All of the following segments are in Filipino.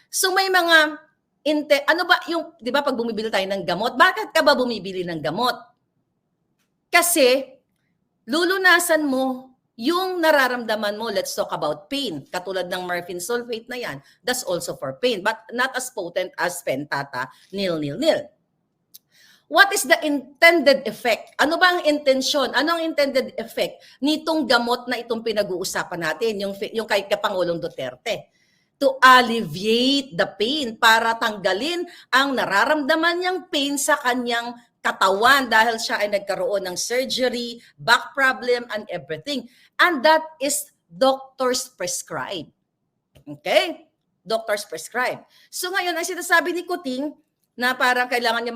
So may mga ano ba yung, 'di ba, pag bumibili tayo ng gamot, bakit ka ba bumibili ng gamot? Kasi lulunasan mo yung nararamdaman mo. Let's talk about pain. Katulad ng morphine sulfate na yan, that's also for pain, but not as potent as Pentata nil-nil-nil. What is the intended effect? Ano ba ang intensyon? Ano ang intended effect nitong gamot na itong pinag-uusapan natin, yung kay Pangulong Duterte? To alleviate the pain, para tanggalin ang nararamdaman niyang pain sa kanyang katawan dahil siya ay nagkaroon ng surgery, back problem, and everything. And that is doctors prescribe. Okay? Doctors prescribe. So ngayon, ang sinasabi ni Kuting, na parang kailangan niya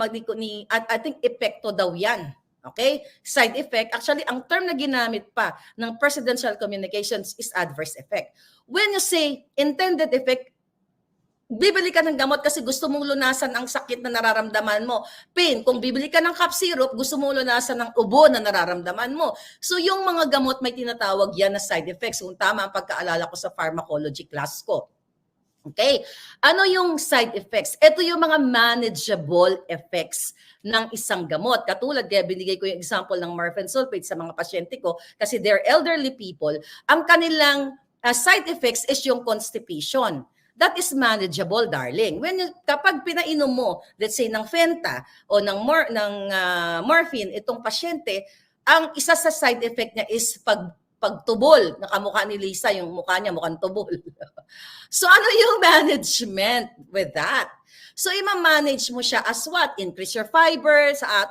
at I think epekto daw yan. Okay? Side effect. Actually, ang term na ginamit pa ng presidential communications is adverse effect. When you say intended effect, bibili ka ng gamot kasi gusto mong lunasan ang sakit na nararamdaman mo. Pain. Kung bibili ka ng cough syrup, gusto mong lunasan ng ubo na nararamdaman mo. So yung mga gamot may tinatawag yan na side effects. Kung tama ang pagkaalala ko sa pharmacology class ko. Okay? Ano yung side effects? Ito yung mga manageable effects ng isang gamot. Katulad, kaya binigay ko yung example ng morphine sulfate sa mga pasyente ko kasi they're elderly people. Ang kanilang side effects is yung constipation. That is manageable, darling. Kapag pinainom mo, let's say ng Fenta o ng morphine, itong pasyente, ang isa sa side effect niya is pagtubol. Nakamukha ni Lisa, yung mukha niya mukhang tubol. So ano yung management with that? So ima-manage mo siya as what? Increase your fiber sa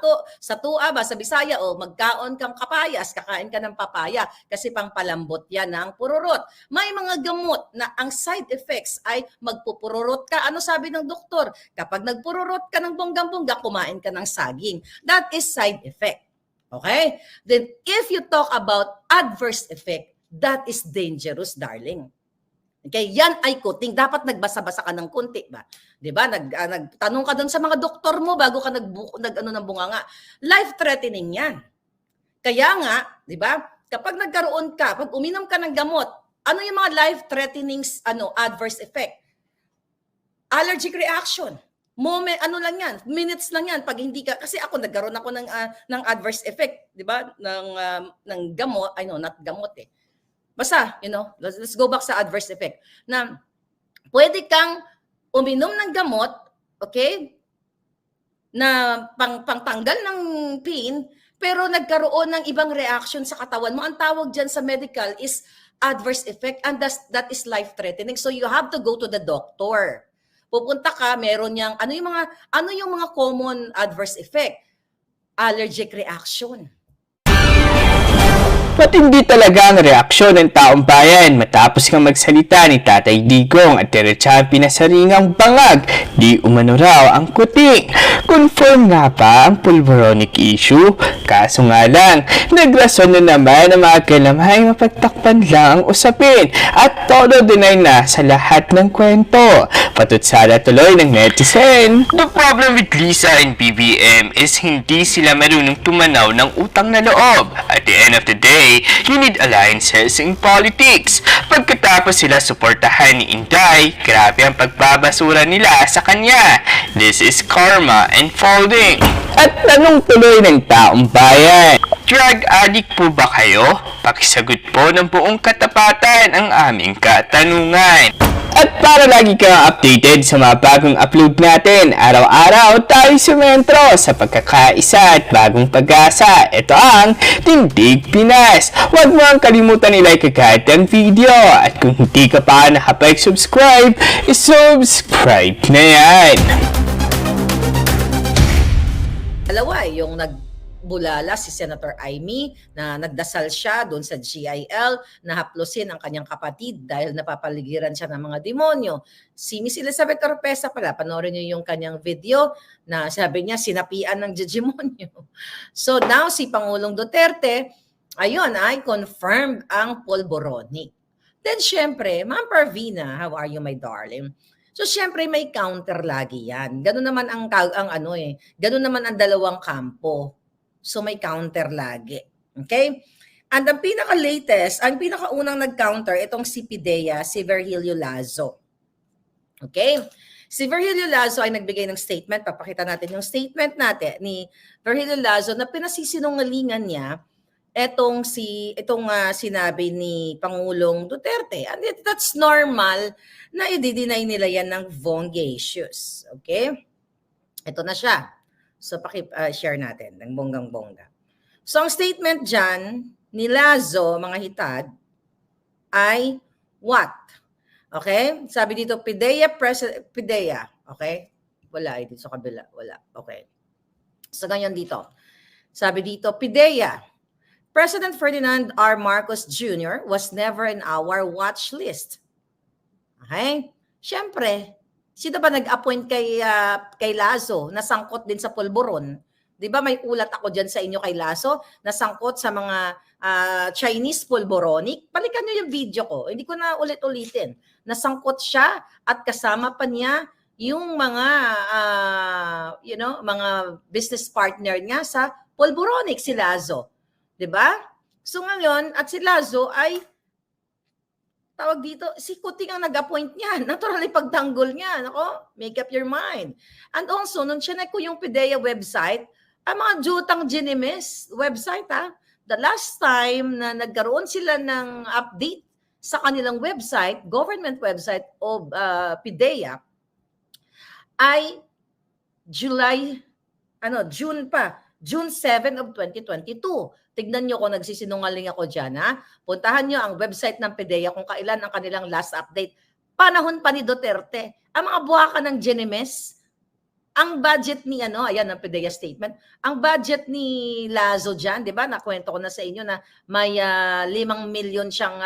tua ba, sa Bisaya, o magkaon kang kapayas, kakain ka ng papaya kasi pangpalambot yan ng pururot. May mga gamot na ang side effects ay magpupururot ka. Ano sabi ng doktor? Kapag nagpururot ka ng bonggang-bongga, kumain ka ng saging. That is side effect. Okay? Then if you talk about adverse effect, that is dangerous, darling. Okay, yan ay Kuting. Dapat nagbasa-basa ka ng kunti ba? 'Di ba? Nagtanong ka doon sa mga doktor mo bago ka ng bunganga. Life-threatening 'yan. Kaya nga, 'di ba? Kapag nagkaroon ka, pag uminom ka ng gamot, ano yung mga life-threatening adverse effect? Allergic reaction. Moment, lang yan, minutes lang yan pag hindi ka, kasi ako nagkaroon ako ng adverse effect, 'di ba? Ng gamot, not gamot eh. Basta, let's go back sa adverse effect. Na pwede kang uminom ng gamot, okay? Na pangtanggal ng pain, pero nagkaroon ng ibang reaction sa katawan mo. Ang tawag diyan sa medical is adverse effect, and that is life-threatening. So you have to go to the doctor. Pupunta ka, meron niyang, ano yung mga common adverse effect? Allergic reaction. Matindi talaga ang reaksyon ng taong bayan matapos nga magsalita ni Tatay Digong at diretsahang pinasaringang bangag, di umano raw ang Kuting. Confirm nga ba ang pulboronic issue? Kaso nga lang, nagrason na naman ang mga kalamhay mapagtakpan lang ang usapin at todo deny na sa lahat ng kwento. Patutsada tuloy ng netizen. The problem with Lisa and BBM is hindi sila marunong tumanaw ng utang na loob. At the end of the day, you need alliances in politics. Pagkatapos sila suportahan ni Inday, grabe ang pagbabasura nila sa kanya. This is karma unfolding. At tanong tuloy ng taong bayan, drug addict po ba kayo? Pakisagot po ng buong katapatan ang aming katanungan. At para lagi kang updated sa mga bagong upload natin, araw-araw tayo sumentro sa pagkakaisa at bagong pag-asa. Ito ang Tindig Pinas. Huwag mo ang kalimutan i-like agad ang video. At kung hindi ka pa nakapag-subscribe, i-subscribe na yan. Dalawa, yung nagbulala si Senator Amy na nagdasal siya doon sa GIL na haplusin ang kanyang kapatid dahil napapaligiran siya ng mga demonyo. Si Miss Elizabeth Oropesa pala, panoorin niyo yung kanyang video na sabi niya sinapian ng demonyo. So now si Pangulong Duterte, ayun ay confirmed ang pulboronic. Then syempre, Ma'am Parvina, how are you my darling? So syempre may counter lagi 'yan. Ganun naman ganun naman ang dalawang kampo. So may counter lagi. Okay? And ang pinaka-latest, ang pinakaunang nag-counter itong si Pidea, si Virgilio Lazo. Okay? Si Virgilio Lazo ay nagbigay ng statement. Papakita natin yung statement natin ni Virgilio Lazo na pinasisinungalingan niya itong sinabi ni Pangulong Duterte. And that's normal na i-deny nila yan ng vongacious. Okay? Ito na siya. So, share natin ng bonggang-bongga. So, ang statement dyan ni Lazo, mga hitad, ay what? Okay? Sabi dito, PIDEA. Okay? Wala, dito sa kabila. Wala. Okay. So, ganyan dito. Sabi dito, PIDEA. President Ferdinand R. Marcos Jr. was never in our watch list. Okay? Siyempre, sino ba nag-appoint kay Lazo na sangkot din sa pulburon? 'Di ba may ulat ako diyan sa inyo kay Lazo na sangkot sa mga Chinese pulboronic? Balikan niyo yung video ko. Hindi ko na ulit-ulitin. Nasangkot siya at kasama pa niya yung mga mga business partner niya sa pulboronic si Lazo. 'Di ba? So ngayon, at si Lazo ay tawag dito, si Kuting ang nag-appoint niya. Naturally, pagtanggol niya. Nako, make up your mind. And also, nung chinek ko yung PIDEA website, ang mga jutang ginimis website, the last time na nagkaroon sila ng update sa kanilang website, government website of PIDEA, ay June 7 of 2022. Tignan nyo kung nagsisinungaling ako dyan, Puntahan nyo ang website ng PIDEA kung kailan ang kanilang last update. Panahon pa ni Duterte. Ang mga buhaka ng Genemes, ang budget ni ayan ang PIDEA statement, ang budget ni Lazo dyan, di ba? Nakwento ko na sa inyo na may 5 million siyang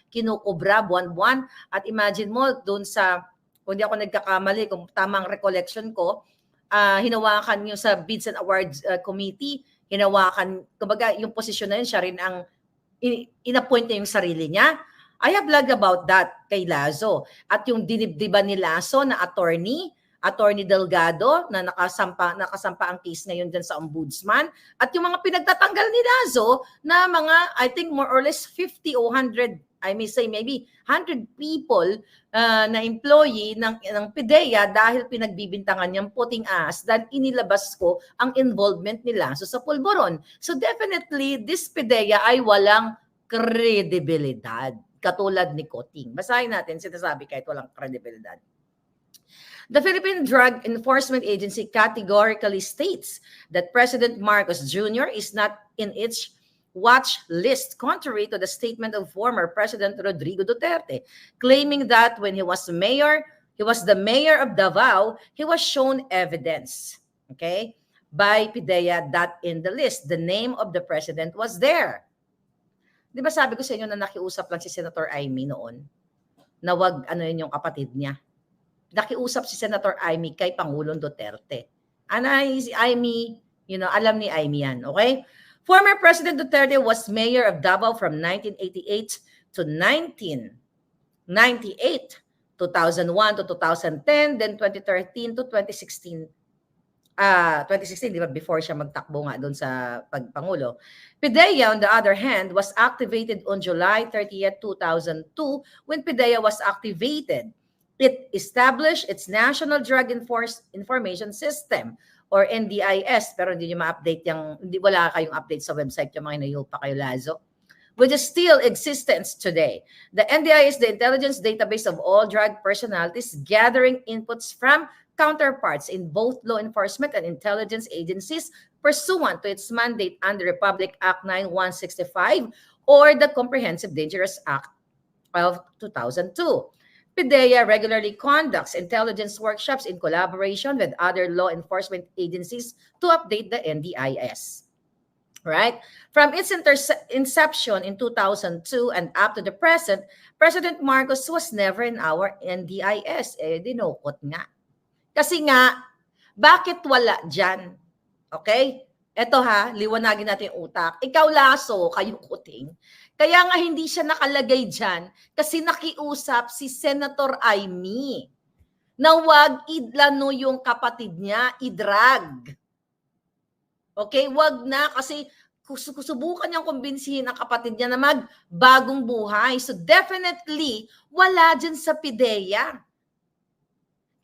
kinukubra buwan-buwan. At imagine mo, doon sa, kung di ako nagkakamali, kung tamang recollection ko, hinawakan yung sa Bids and Awards Committee, hinawakan, kumbaga yung posisyon na yun, siya rin ang in-appoint niya yung sarili niya. I have vlogged about that kay Lazo. At yung dinibdiban ni Lazo na attorney Delgado na nakasampa ang case ngayon dyan sa ombudsman, at yung mga pinagtatanggal ni Lazo na mga, I think more or less 50 o 100, I may say maybe 100 people na employee ng PIDEA dahil pinagbibintangan niyang puting ass dahil inilabas ko ang involvement nila sa pulburon. So definitely, this PIDEA ay walang kredibilidad. Katulad ni Kuting. Basahin natin, sinasabi kahit walang kredibilidad. The Philippine Drug Enforcement Agency categorically states that President Marcos Jr. is not in its watch list, contrary to the statement of former President Rodrigo Duterte, claiming that when he was the mayor of Davao, he was shown evidence, okay, by PIDEA that in the list, the name of the president was there. Di ba sabi ko sa inyo na nakiusap lang si Senator Amy noon na wag yun yung kapatid niya. Nakiusap si Senator Amy kay Pangulong Duterte. Si Amy, alam ni Amy yan, okay? Former President Duterte was mayor of Davao from 1988 to 1998, 2001 to 2010, then 2013 to 2016. 2016, di ba, before siya magtakbo nga doon sa pagpangulo. PIDEA, on the other hand, was activated on July 30th, 2002, when PIDEA was activated. It established its National Drug Information System, or NDIS, pero hindi nyo ma-update wala kayong update sa website yung mga hinayupa kayo, Lazo, which is still existence today. The NDIS is the intelligence database of all drug personalities, gathering inputs from counterparts in both law enforcement and intelligence agencies pursuant to its mandate under Republic Act 9165 or the Comprehensive Dangerous Act of 2002. PIDEA regularly conducts intelligence workshops in collaboration with other law enforcement agencies to update the NDIS. Right? From its inception in 2002 and up to the present, President Marcos was never in our NDIS. Dinukot nga. Kasi nga, bakit wala dyan? Okay? Ito liwanagin natin yung utak. Ikaw, Lazo, kayo, Kuting. Kaya nga hindi siya nakalagay dyan kasi nakiusap si Senator Amy na wag idlano yung kapatid niya, idrag. Okay? Wag na kasi subukan niyang kumbinsihin ang kapatid niya na magbagong buhay. So definitely, wala dyan sa PIDEA.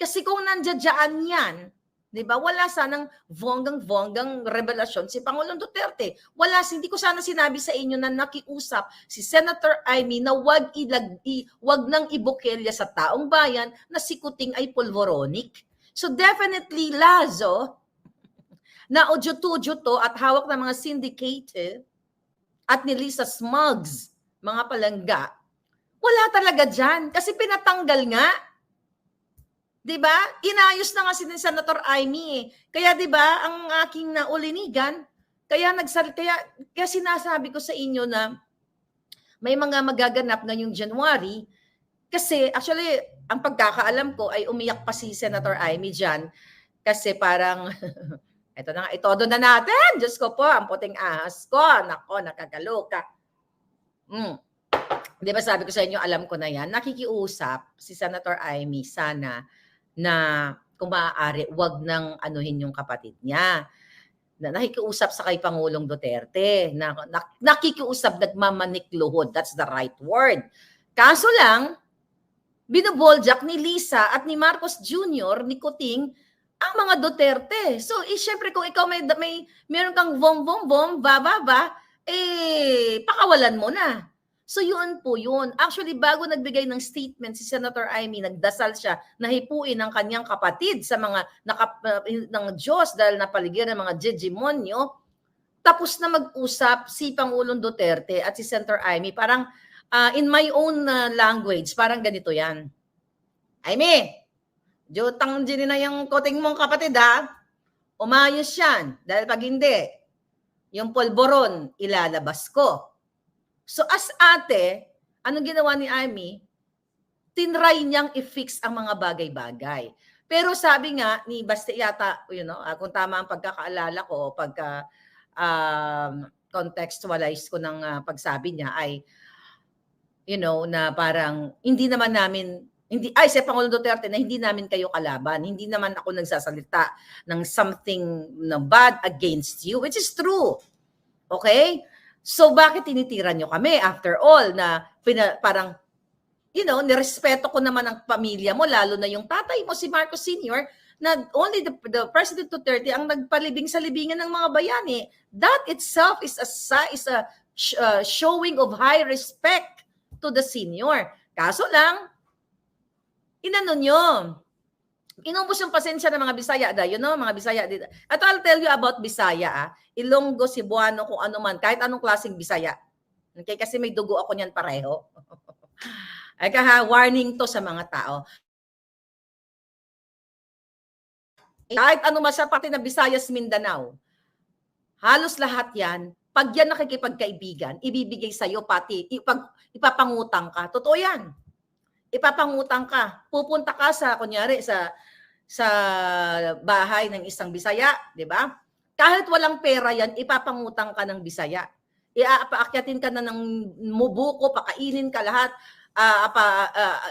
Kasi kung nandiyan yan, di ba, wala sanang bonggang revelasyon si Pangulong Duterte. Hindi ko sana sinabi sa inyo na nakiusap si Senator Amy na wag nang ibukilya sa taong bayan na si Kuting ay pulvoronic. So definitely, Lazo, na udyo-tudyo to at hawak ng mga syndicated at ni Lisa Smugs, mga palangga, wala talaga dyan. Kasi pinatanggal nga. Diba? Inayos na nga si Senator Amy eh. Kaya diba, ang aking naulinigan, kaya sinasabi ko sa inyo na may mga magaganap ngayong January kasi actually, ang pagkakaalam ko ay umiyak pa si Senator Amy dyan kasi parang, eto na nga, itodo na natin. Diyos ko po, ang puting ahas ko. Nako, nakakaloka. Di ba sabi ko sa inyo, alam ko na yan, nakikiusap si Senator Amy sana na kung maaari, wag nang anuhin yung kapatid niya. Na nakikiusap sa kay Pangulong Duterte. Nakikiusap, nagmamanikluhod. That's the right word. Kaso lang, binuboljak ni Lisa at ni Marcos Jr., ni Kuting, ang mga Duterte. So, syempre kung ikaw meron kang vom, pakawalan mo na. So yun po yun. Actually, bago nagbigay ng statement si Senator Amy, nagdasal siya na hipuin ang kanyang kapatid sa mga ng Diyos dahil napaligiran ng mga demonyo. Tapos na mag-usap si Pangulong Duterte at si Senator Amy. Parang in my own language, parang ganito yan. Amy, jutang din na yung Kuting mong kapatid ha. Umayos yan. Dahil pag hindi, yung polboron, ilalabas ko. So as ate, anong ginawa ni Amy? Tinry niyang i-fix ang mga bagay-bagay. Pero sabi nga ni Baste yata, kung tama ang pagkakaalala ko, pagka contextualize ko ng pagsabi niya ay, na parang si Pangulong Duterte na hindi namin kayo kalaban. Hindi naman ako nagsasalita ng something na bad against you, which is true. Okay? So bakit tinitira nyo kami? After all, na parang, nirespeto ko naman ang pamilya mo, lalo na yung tatay mo, si Marcos Sr., na only the President Duterte ang nagpalibing sa libingan ng mga bayani. That itself is a showing of high respect to the senior. Kaso lang, inano nyo, inubos yung pasensya ng mga Bisaya mga Bisaya dito. At I'll tell you about Bisaya, Ilonggo, Cebuano, kung ano man, kahit anong klaseng Bisaya. Okay, kasi may dugo ako niyan pareho. Ay warning to sa mga tao. Kahit ano man sa pati na Visayas, Mindanao, halos lahat yan, pag yan nakikipagkaibigan, ibibigay sa'yo pati, ipapangutang ka. Totoo yan. Ipapangutang ka. Pupunta ka kunyari, sa bahay ng isang Bisaya, di ba? Kahit walang pera yan, ipapangutang ka ng Bisaya. Paakyatin ka na ng mubuko, pakainin ka lahat,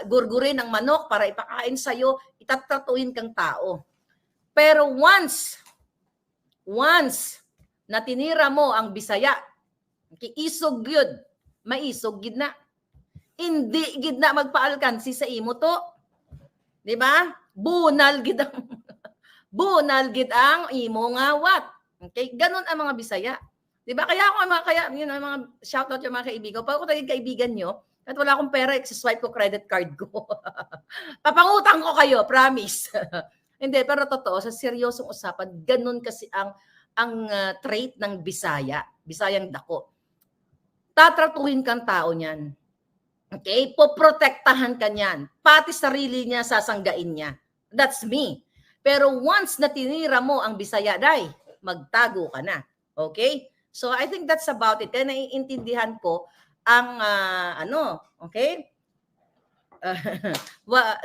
gurgurin ng manok para ipakain sa'yo, itatratuhin kang tao. Pero once na tinira mo ang Bisaya, isog yun, maisog gid na. Hindi gid na magpaalkansi sa imo to. Di ba? Bunal gid ang imo nga wat. Okay? Ganon ang mga Bisaya. Di ba? Kaya ako mga shoutout yung mga kaibigan. Pag ako tayong kaibigan nyo, at wala akong pera, swipe ko credit card ko. Papangutang ko kayo, promise. Hindi, pero totoo, sa seryosong usapan, ganon kasi ang trait ng Bisaya. Bisayang dako. Tatratuhin kang tao niyan. Okay? Poprotektahan ka niyan. Pati sarili niya, sasanggain niya. That's me. Pero once na tinira mo ang Bisaya, magtago ka na. Okay? So I think that's about it. Kaya naiintindihan ko ang okay?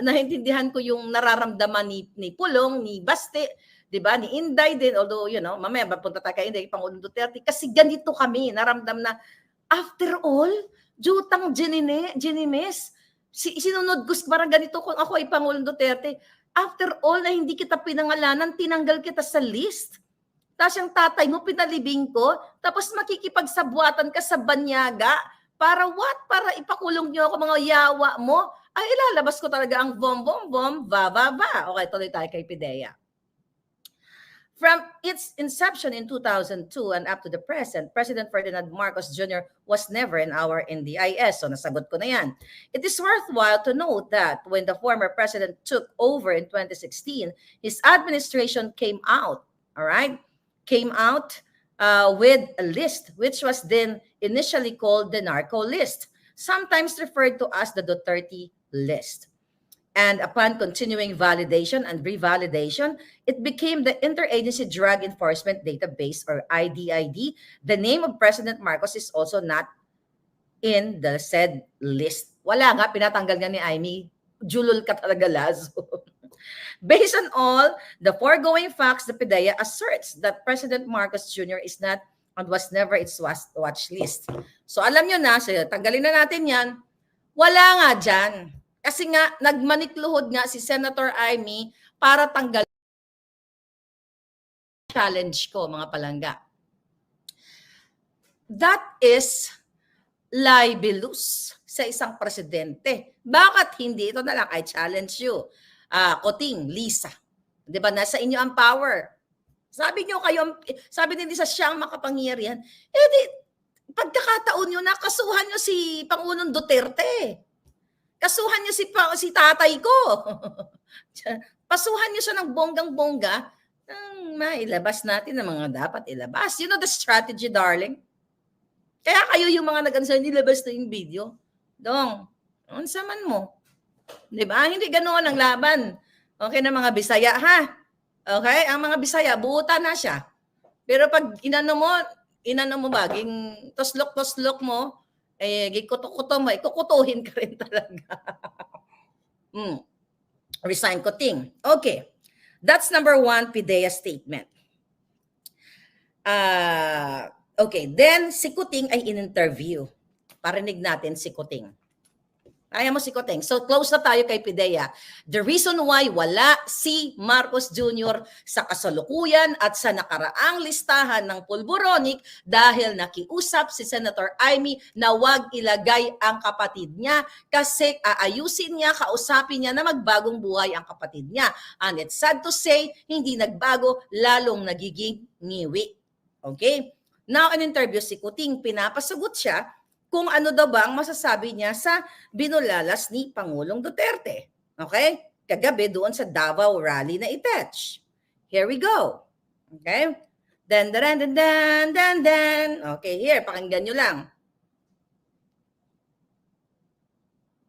Naiintindihan ko yung nararamdaman ni Pulong, ni Baste, 'di ba? Ni Inday din, although mamaya mapunta tayo kay Inday, Pangulong Duterte, kasi ganito kami, naramdam na after all, jutang Ginimes, sinunod ko parang ganito kung ako ay Pangulong Duterte. After all, na hindi kita pinangalanan, tinanggal kita sa list. Tapos yung tatay mo, pinalibing ko. Tapos makikipagsabwatan ka sa banyaga. Para what? Para ipakulong niyo ako, mga yawa mo. ay ilalabas ko talaga ang bom, bom, bom, ba, ba, ba. Okay, tuloy tayo kay PIDEA. From its inception in 2002 and up to the present, President Ferdinand Marcos Jr. was never in our NDIS. So nasagot ko na yan. It is worthwhile to note that when the former president took over in 2016, his administration came out, all right, with a list which was then initially called the narco list, sometimes referred to as the Duterte list. And upon continuing validation and revalidation, it became the Interagency Drug Enforcement Database, or IDID. The name of President Marcos is also not in the said list. Wala nga, pinatanggal nga ni Amy. Julul ka talaga, Lazo. Based on all the foregoing facts, the PIDEA asserts that President Marcos Jr. is not and was never its watch list. So alam nyo na, so tanggalin na natin yan. Wala nga dyan. Kasi nga, nagmanikluhod nga si Senator Amy para tanggal challenge ko, mga palangga. That is libelous sa isang presidente. Bakit hindi? Ito na lang, I challenge you. Koting, Lisa. Di ba, nasa inyo ang power. Sabi nyo kayo, sabi din sa siyang makapangyarihan, di, pagkakataon nyo na, kasuhan nyo si Pangulong Duterte. Kasuhan niyo si tatay ko. Pasuhan niyo siya ng bonggang-bongga. Mailabas natin ang mga dapat ilabas. You know the strategy, darling? Kaya kayo yung mga nag-answer, nilabas na yung video. Dong, unsaman mo? Diba? Hindi ganoon ang laban. Okay na mga Bisaya, ha? Okay? Ang mga Bisaya, buutan na siya. Pero pag inano mo ba, toslok-toslok mo, gikuto-kuto mo, ikukutuhin ka rin talaga. Resign Kuting. Okay. That's number 1, PIDEA statement. Okay. Then, si Kuting ay in-interview. Parinig natin si Kuting. Kaya mo si Kuting. So, close na tayo kay PIDEA. The reason why wala si Marcos Jr. sa kasalukuyan at sa nakaraang listahan ng pulboronic dahil nakiusap si Senator Amy na wag ilagay ang kapatid niya kasi aayusin niya, kausapin niya na magbagong buhay ang kapatid niya. And it's sad to say, hindi nagbago, lalong nagiging ngiwi. Okay? Now, an interview si Kuting, pinapasagot siya kung ano daw ba ang masasabi niya sa binulalas ni Pangulong Duterte. Okay? Kagabi doon sa Davao rally na itouch. Here we go. Okay? Dan. Okay, here, pakinggan nyo lang.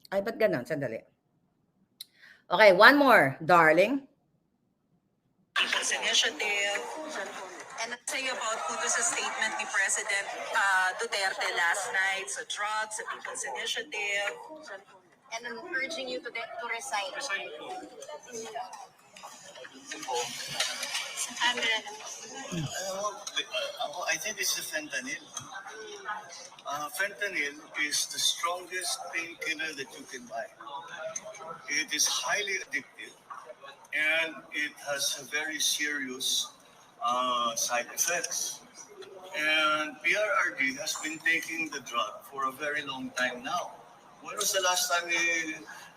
Ay, ba't ganon? Sandali. Okay, one more, darling. People's Initiative. And I'd say about Kudos' statement ni President Duterte last night sa drugs, sa People's Initiative. And I'm urging you to resign. I think it's the fentanyl. Fentanyl is the strongest painkiller that you can buy. It is highly addictive and it has a very serious side effects. And PRRD has been taking the drug for a very long time now. When was the last time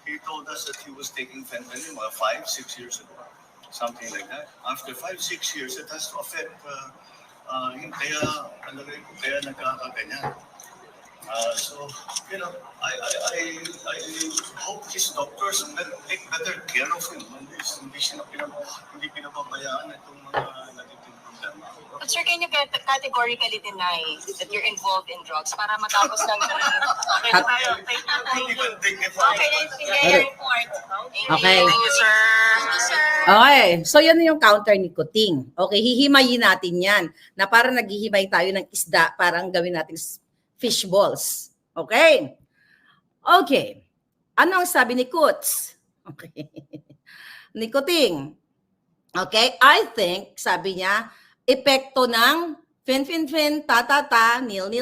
he told us that he was taking fentanyl? 5, 6 years ago. Something like that. After 5, 6 years, it has to affect kaya nagkakaganyan. So, you know, I hope his doctors take better care of him. Hindi pinababayaan itong mga nagiging problema. But sir, can you categorically deny that you're involved in drugs para matapos lang yung... Okay, tayo. Thank you. Don't even dignify. Okay, let's begin your report. Okay. Thank you, sir. Thank you, sir. Okay, so yan yung counter ni Kuting. Okay, hihimayin natin yan na parang naghihimay tayo ng isda, parang gawin natin fish balls. Okay? Okay. Ano ang sabi ni Kuts? Okay. Ni Kuting. Okay, I think, sabi niya, epekto ng fin, ta, nil.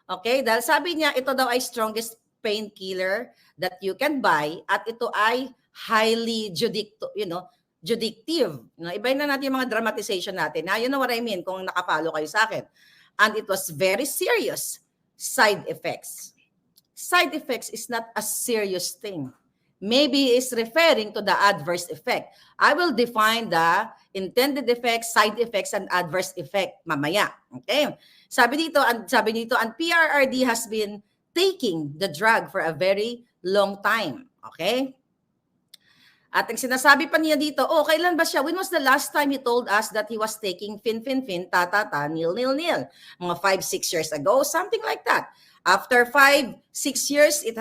Okay, dahil sabi niya, ito daw ay strongest painkiller that you can buy at ito ay highly judictive. Ibahin na natin yung mga dramatization natin. You know what I mean kung nakapalo kayo sa akin. And it was very serious side effects. side effects is not a serious thing. Maybe he is referring to the adverse effect. I will define the intended effects, side effects, and adverse effect mamaya. Okay? Sabi dito, and PRRD has been taking the drug for a very long time. Okay? At ang sinasabi pa niya dito, kailan ba siya? When was the last time he told us that he was taking fin, ta, nil. Mga 5-6 years ago, something like that. After 5-6 years, it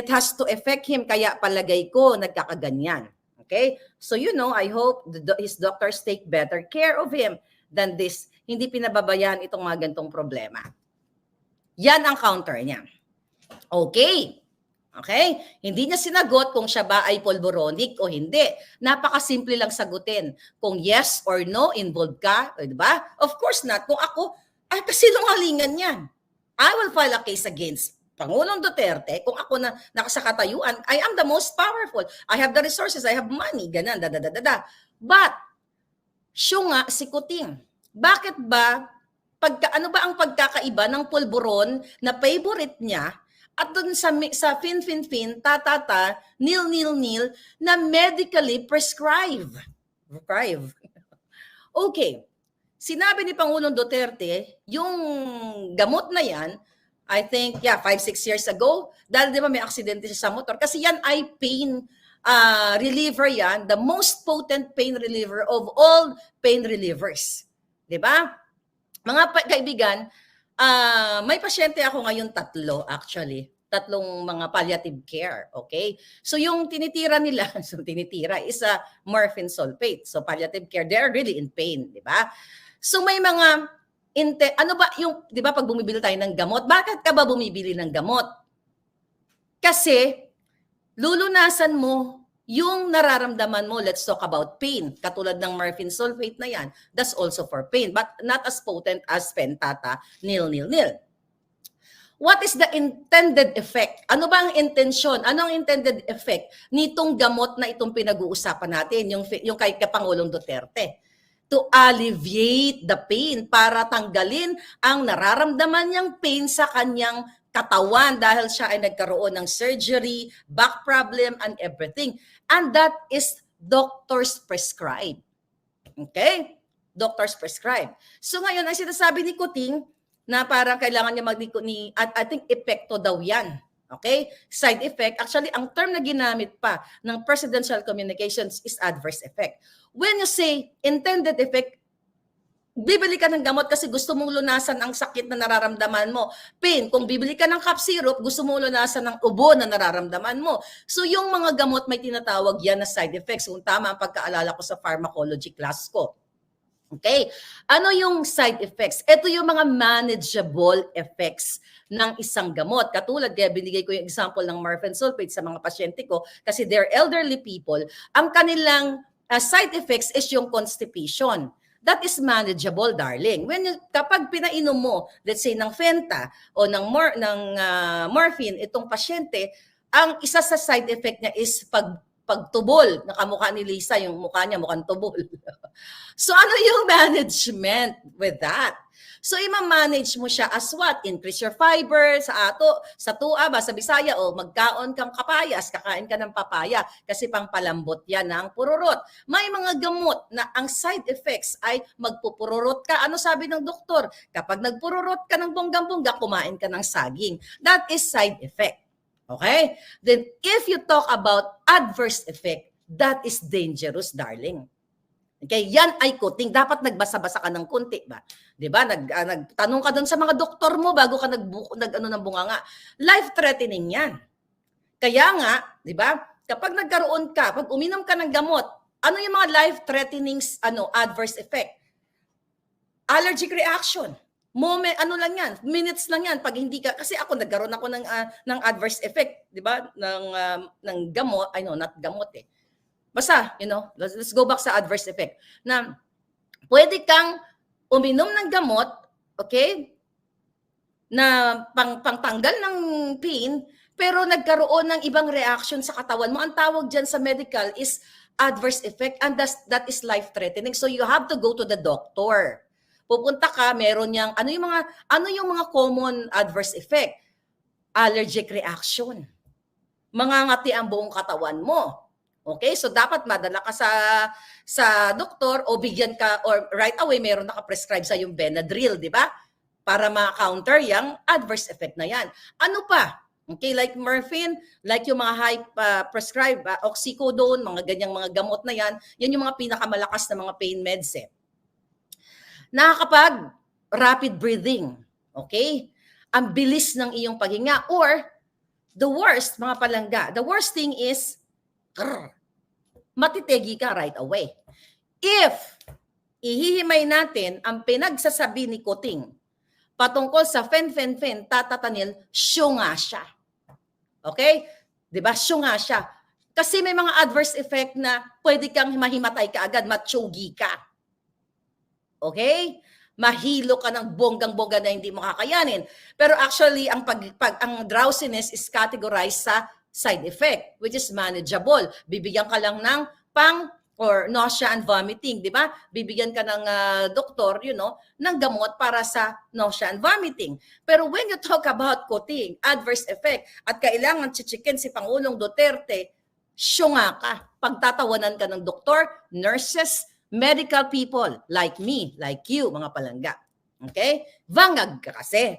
has to affect him, kaya palagay ko nagkakaganyan. Okay? So I hope his doctors take better care of him than this. Hindi pinababayaan itong mga gantong problema. Yan ang counter niya. Okay. Okay? Hindi niya sinagot kung siya ba ay polboronic o hindi. Napakasimple lang sagutin. Kung yes or no, involved ka, di ba? Of course not. Kung ako, kasinungalingan yan. I will file a case against Pangulong Duterte kung ako na nakasakatayuan. I am the most powerful. I have the resources. I have money. Ganan, But, siya nga, si Kuting. Bakit ba, ano ba ang pagkakaiba ng pulburon na favorite niya at dun sa fin, ta, nil, na medically prescribed. Okay. Sinabi ni Pangulong Duterte, yung gamot na yan, I think, 5-6 years ago, dahil di ba may aksidente siya sa motor, kasi yan ay pain reliever yan, the most potent pain reliever of all pain relievers. Di ba? Mga kaibigan, may pasyente ako ngayon 3 actually. 3 mga palliative care, okay? So yung tinitira nila, is morphine sulfate. So palliative care, they're really in pain, di ba? So may mga, ano ba yung, di ba pag bumibili tayo ng gamot, bakit ka ba bumibili ng gamot? Kasi lulunasan mo yung nararamdaman mo. Let's talk about pain. Katulad ng morphine sulfate na yan, that's also for pain, but not as potent as pentata, nil. What is the intended effect? Ano ba ang intensyon? Ano ang intended effect nitong gamot na itong pinag-uusapan natin, yung kay Pangulong Duterte? To alleviate the pain, para tanggalin ang nararamdaman niyang pain sa kanyang katawan dahil siya ay nagkaroon ng surgery, back problem, and everything. And that is doctors prescribe. Okay? Doctors prescribe. So ngayon, ang sinasabi ni Kuting, na parang kailangan niya at I think epekto daw yan. Okay? Side effect. Actually, ang term na ginamit pa ng presidential communications is adverse effect. When you say intended effect, bibili ka ng gamot kasi gusto mong lunasan ang sakit na nararamdaman mo. Pain, kung bibili ka ng cough syrup, gusto mong lunasan ng ubo na nararamdaman mo. So yung mga gamot may tinatawag yan na side effects. Kung tama ang pagkaalala ko sa pharmacology class ko. Okay? Ano yung side effects? Ito yung mga manageable effects ng isang gamot. Katulad, kaya binigay ko yung example ng morphine sulfate sa mga pasyente ko kasi they're elderly people. Ang kanilang side effects is yung constipation. That is manageable, darling. Kapag pinainom mo, let's say, ng Fenta o ng morphine, itong pasyente, ang isa sa side effect niya is pagtubol. Nakamukha ni Lisa, yung mukha niya mukhang tubol. So ano yung management with that? So ima-manage mo siya as what? Increase your fiber sa tua ba, sa Bisaya, o magkaon kang kapayas, kakain ka ng papaya kasi pangpalambot yan ng pururot. May mga gamot na ang side effects ay magpupururot ka. Ano sabi ng doktor? Kapag nagpururot ka ng bonggang-bongga, kumain ka ng saging. That is side effect. Okay? Then if you talk about adverse effect, that is dangerous, darling. Okay, yan ay Kuting. Dapat nagbasa-basa ka ng kunti ba? 'Di ba? Nagtanong ka doon sa mga doktor mo bago ka nag-ano ng bunganga. Life-threatening 'yan. Kaya nga, 'di ba? Kapag nagkaroon ka, pag uminom ka ng gamot, ano yung mga life-threatening adverse effect? Allergic reaction. Moment, lang yan, minutes lang yan pag hindi ka, kasi ako nagkaroon ako ng adverse effect, 'di ba? Ng gamot, not gamot eh. Basta, let's go back sa adverse effect. Na pwede kang uminom ng gamot, okay? Na pangtanggal ng pain, pero nagkaroon ng ibang reaction sa katawan mo. Ang tawag diyan sa medical is adverse effect, and that is life-threatening. So you have to go to the doctor. Pupunta ka, meron yang ano yung mga common adverse effect? allergic reaction. Mangangati ang buong katawan mo. Okay? So dapat madala ka sa doktor o bigyan ka or right away meron naka-prescribe sa yung Benadryl, di ba? Para ma-counter yung adverse effect na yan. Ano pa? Okay, like morphine, like yung mga high prescribed, oxycodone, mga ganyang mga gamot na yan, yan yung mga pinakamalakas na mga pain meds eh. Nakakapag rapid breathing. Okay? Ang bilis ng iyong paghinga or the worst, mga palangga, the worst thing is matitegi ka right away. If ihihimay natin ang pinagsasabi ni Kuting patungkol sa fen-fen-fen, tatatanil, syunga siya. Okay? Diba? Syunga siya. Kasi may mga adverse effect na pwede kang mahimatay ka agad, matsugi ka. Okay? Mahilo ka ng bonggang-bongga na hindi mo kakayanin. Pero actually, ang drowsiness is categorized sa side effect, which is manageable. Bibigyan ka lang ng or nausea and vomiting, di ba? Bibigyan ka ng doktor, ng gamot para sa nausea and vomiting. Pero when you talk about Kuting, adverse effect, at kailangan chichikin si Pangulong Duterte, syunga ka. Pagtatawanan ka ng doktor, nurses, medical people, like me, like you, mga palangga. Okay? Vangag ka kasi.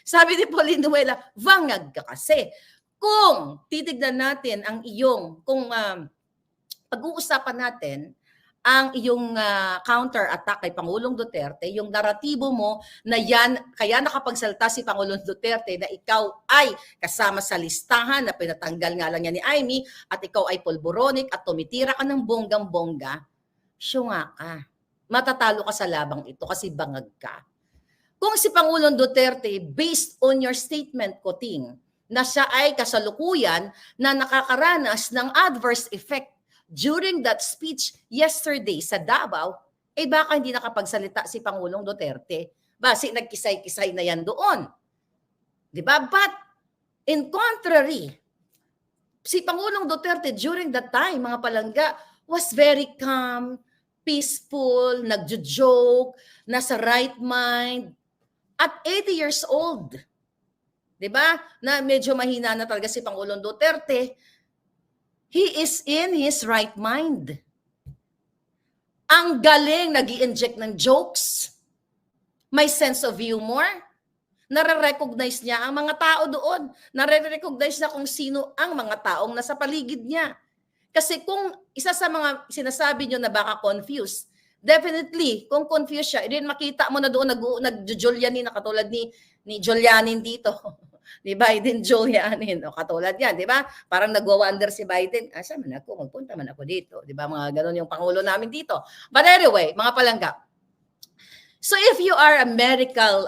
Sabi ni Pauline Duela, vangag ka kasi. Kung titignan natin ang iyong, pag-uusapan natin ang iyong counter-attack kay Pangulong Duterte, yung naratibo mo na yan, kaya nakapagsalta si Pangulong Duterte na ikaw ay kasama sa listahan na pinatanggal nga lang niya ni Amy at ikaw ay pulboronic at tumitira ka ng bonggang-bongga, syunga ka. Matatalo ka sa labang ito kasi bangag ka. Kung si Pangulong Duterte, based on your statement, Kuting, na siya ay kasalukuyan na nakakaranas ng adverse effect during that speech yesterday sa Davao, baka hindi nakapagsalita si Pangulong Duterte. Basi nagkisay-kisay na yan doon. Diba? But, in contrary, si Pangulong Duterte during that time, mga palangga, was very calm, peaceful, nagjo-joke, nasa right mind, at 80 years old. Diba? Na medyo mahina na talaga si Pangulong Duterte, he is in his right mind. Ang galing nag-i-inject ng jokes. May sense of humor. Nare-recognize niya ang mga tao doon. Nare-recognize niya kung sino ang mga taong nasa paligid niya. Kasi kung isa sa mga sinasabi niyo na baka confused, definitely, kung confused siya, din makita mo na doon nag-Julianin na katulad ni Julianin dito. Ni Biden, Julianin, o katulad yan, di ba? Parang nagwa-wonder si Biden, asa man ako, magpunta man ako dito. Di ba? Mga ganun yung Pangulo namin dito. But anyway, mga palangga. So if you are a medical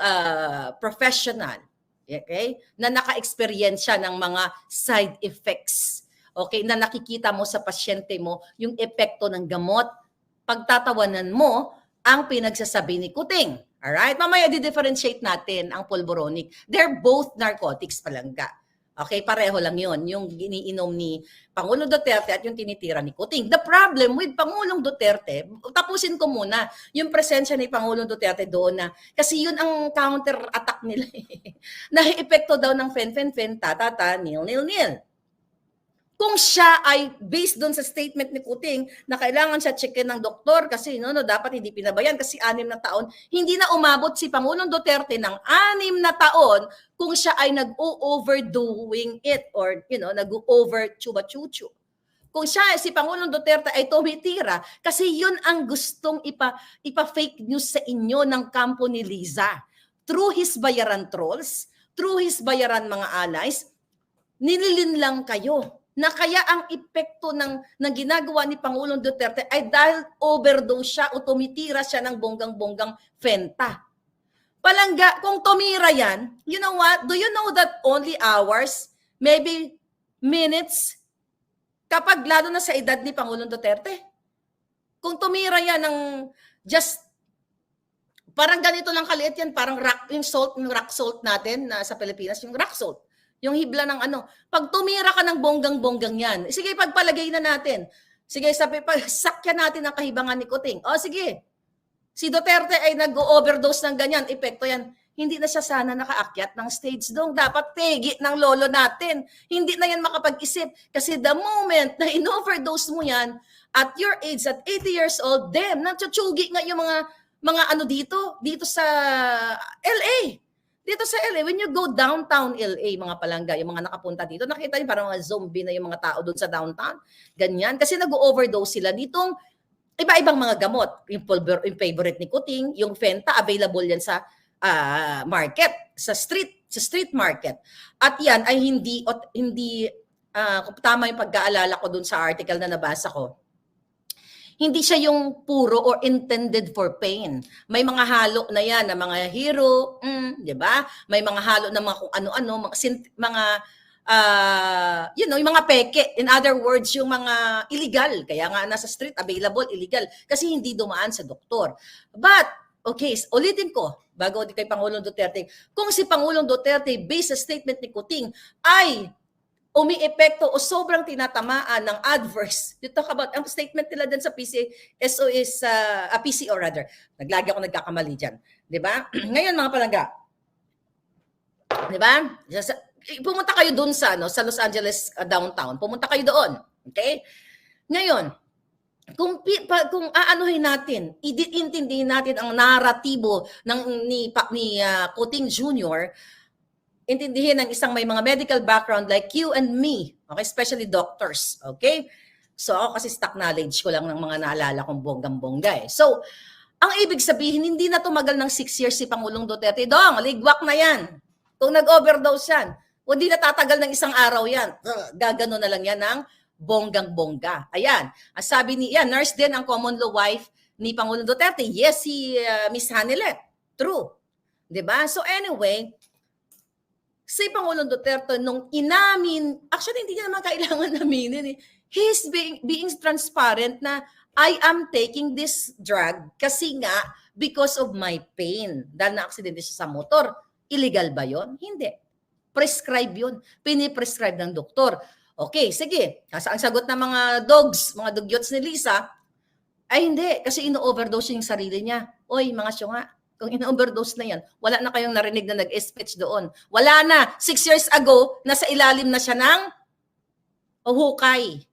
professional, okay, na naka-experience ng mga side effects, okay, na nakikita mo sa pasyente mo, yung epekto ng gamot, pagtatawanan mo ang pinagsasabi ni Kuting. Alright? Mamaya di-differentiate natin ang pulboronic. They're both narcotics palangga. Okay? Pareho lang yon, yung iniinom ni Pangulong Duterte at yung tinitira ni Kuting. The problem with Pangulong Duterte, tapusin ko muna yung presensya ni Pangulong Duterte doon na, kasi yun ang counter-attack nila. Na-epekto daw ng fen-fen-fen, ta-ta-ta, nil-nil-nil. Kung siya ay based doon sa statement ni Kuting na kailangan siya checkin ng doktor kasi dapat hindi pinabayan kasi 6 na taon, hindi na umabot si Pangulong Duterte ng 6 na taon kung siya ay nag-overdoing it or nag-over chuba-chuchu. Kung si Pangulong Duterte ay tumitira kasi yun ang gustong ipa-fake news sa inyo ng kampo ni Liza. Through his bayaran trolls, through his bayaran mga allies, nililin lang kayo. Na kaya ang epekto ng ginagawa ni Pangulong Duterte ay dahil overdose siya o tumitira siya ng bonggang-bonggang fenta. Palangga, kung tumira yan, you know what? Do you know that only hours, maybe minutes, kapag lalo na sa edad ni Pangulong Duterte? Kung tumira yan ng just, parang ganito lang kaliit yan, parang yung rock salt natin na sa Pilipinas, yung rock salt. Yung hibla ng pag tumira ka ng bonggang-bonggang yan, sige, pagpalagay na natin. Sige, sakyan natin ang kahibangan ni Kuting. O sige, si Duterte ay nag-overdose ng ganyan, epekto yan. hindi na siya sana nakaakyat ng stage dong. Dapat tegi ng lolo natin. Hindi na yan makapag-isip. Kasi the moment na in-overdose mo yan, at your age, at 80 years old, natsuchugi nga yung mga ano dito sa LA. Dito sa LA, when you go downtown LA, mga palangga, yung mga nakapunta dito, nakita niyo parang mga zombie na yung mga tao doon sa downtown. Ganyan. Kasi nag-overdose sila ditong iba-ibang mga gamot. Yung favorite ni Kuting, yung Fenta, available yan sa market, sa street market. At yan ay hindi kung tama yung pagkaalala ko dun sa article na nabasa ko, hindi siya yung puro or intended for pain. May mga halo na yan, na mga hero, di ba? May mga halo na mga kung ano-ano, yung mga peke. In other words, yung mga illegal. Kaya nga nasa street, available, illegal. Kasi hindi dumaan sa doktor. But, okay, ulitin ko, bago kay Pangulong Duterte, kung si Pangulong Duterte, based sa statement ni Kuting, ay umi-epekto o sobrang tinatamaan ng adverse. You talk about, ang statement nila din sa PCO rather. Naglagi ako nagkakamali dyan. Di ba? Ngayon mga palangga, di ba? Pumunta kayo dun sa Los Angeles downtown. Pumunta kayo doon. Okay? Ngayon, kung aanuhin natin, iintindihin natin ang naratibo ni Kuting Jr., intindihin ng isang may mga medical background like you and me, okay, especially doctors, okay? So ako kasi stock knowledge ko lang ng mga naalala kong bonggang-bongga eh. So, ang ibig sabihin, hindi na tumagal ng 6 years si Pangulong Duterte. Dong, ligwak na yan. Kung nag-overdose yan, o di na tatagal ng isang araw yan. Gagano na lang yan ng bonggang-bongga. Ayan, ang sabi nurse din ang common law wife ni Pangulong Duterte. Yes, si Miss Hanilet. True. Diba? So anyway, si Pangulong Duterte nung inamin, actually hindi niya naman kailangan aminin eh. He's being transparent na I am taking this drug kasi nga because of my pain. Dahil na-aksidente siya sa motor. Illegal ba yon? Hindi. Prescribe yun. Piniprescribe ng doktor. Okay, sige. Ang sagot ng mga dugyots ni Lisa, ay hindi. Kasi ino-overdose yung sarili niya. Oy, mga syunga. Kung ina-overdose na yan, wala na kayong narinig na nag-speech doon. Wala na. 6 years ago, nasa ilalim na siya ng hukay.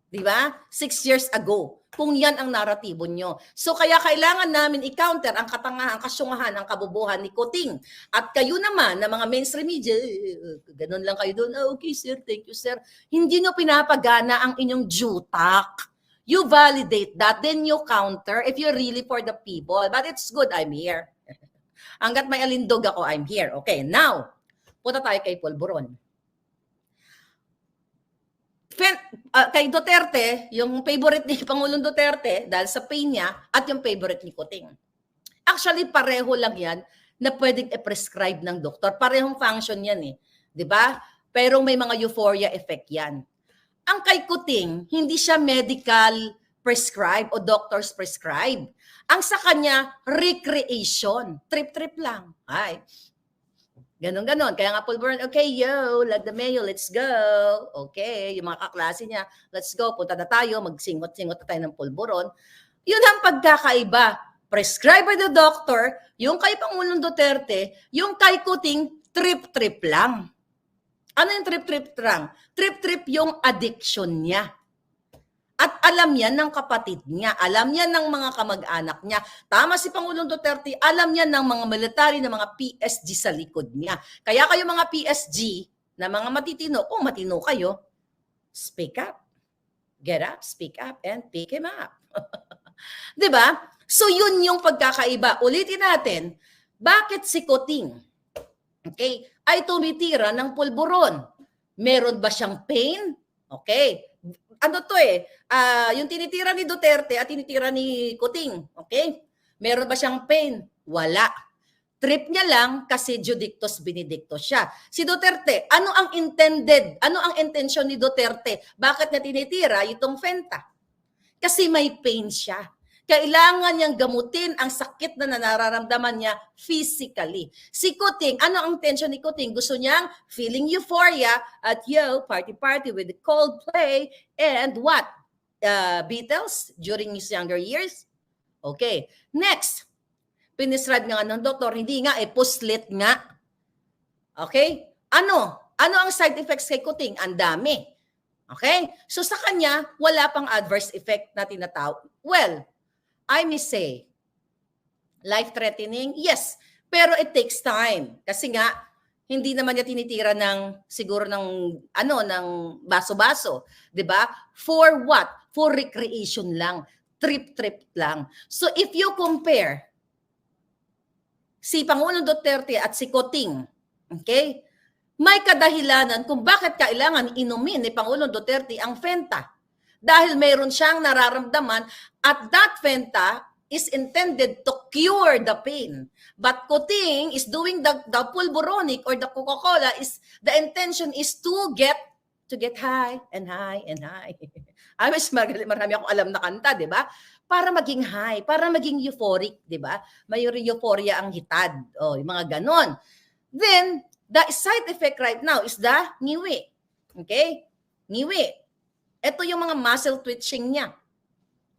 Di ba? 6 years ago. Kung yan ang naratibo nyo. So kaya kailangan namin i-counter ang katangahan, kasyungahan, ang kabubuhan ni Kuting. At kayo naman, na mga mainstream media, ganun lang kayo doon. Okay sir, thank you sir. Hindi nyo pinapagana ang inyong jutak. You validate that, then you counter if you're really for the people. But it's good, I'm here. Hanggat may alindog ako, I'm here. Okay, now, punta tayo kay Pulburon. Kay Duterte, yung favorite ni Pangulong Duterte, dahil sa pain niya, at yung favorite ni Kuting. Actually, pareho lang yan na pwedeng i-prescribe ng doktor. Parehong function yan eh. Diba? Pero may mga euphoria effect yan. Ang kay Kuting, hindi siya medical prescribe o doctors prescribe. Ang sa kanya, recreation. Trip-trip lang. Ay, ganon-ganon. Kaya nga Pulburon, okay, yo, like the mayo, let's go. Okay, yung mga kaklase niya, let's go, punta na tayo, magsingot-singot na tayo ng Pulburon. Yun ang pagkakaiba. Prescribe by the doctor, yung kay Pangulong Duterte, yung kay Kuting, trip-trip lang. Ano yung trip-trip lang? Trip-trip yung addiction niya. At alam yan ng kapatid niya, alam yan ng mga kamag-anak niya. Tama si Pangulong Duterte, alam yan ng mga military, ng mga PSG sa likod niya. Kaya kayo mga PSG, na mga matitino, kung matino kayo, speak up. Get up, speak up, and pick him up. Diba? So yun yung pagkakaiba. Ulitin natin, bakit si Kuting, okay, ay tumitira ng Pulburon? Meron ba siyang pain? Okay. Ano to eh, yung tinitira ni Duterte at tinitira ni Kuting, okay? Meron ba siyang pain? Wala. Trip niya lang kasi judictus benedictus siya. Si Duterte, ano ang intensyon ni Duterte? Bakit niya tinitira itong Fenta? Kasi may pain siya. Kailangan niyang gamutin ang sakit na nararamdaman niya physically. Si Kuting, ano ang intention ni Kuting? Gusto niyang feeling euphoria at party with the Coldplay and what? Beatles during his younger years? Okay. Next, Pinisrad nga ng doktor, hindi nga, puslit nga. Okay? Ano ang side effects kay kuting? Ang dami. Okay? So sa kanya, wala pang adverse effect na tinatawag. Well, I may say, life-threatening, yes. Pero it takes time. Kasi nga, hindi naman niya tinitira siguro ng baso-baso. 'Di ba? For what? For recreation lang. Trip-trip lang. So if you compare si Pangulong Duterte at si Coting, okay? May kadahilanan kung bakit kailangan inumin ni Pangulong Duterte ang Fenta. Dahil mayroon siyang nararamdaman at that Fenta is intended to cure the pain. But Coting is doing the pulboronic or the Coca-Cola, the intention is to get high and high and high. I wish marami akong alam na kanta, di ba? Para maging high, para maging euphoric, di ba? May euphoria ang hitad. Yung mga ganon. Then, the side effect right now is the ngiwi. Okay? Ngiwi. Ito yung mga muscle twitching niya.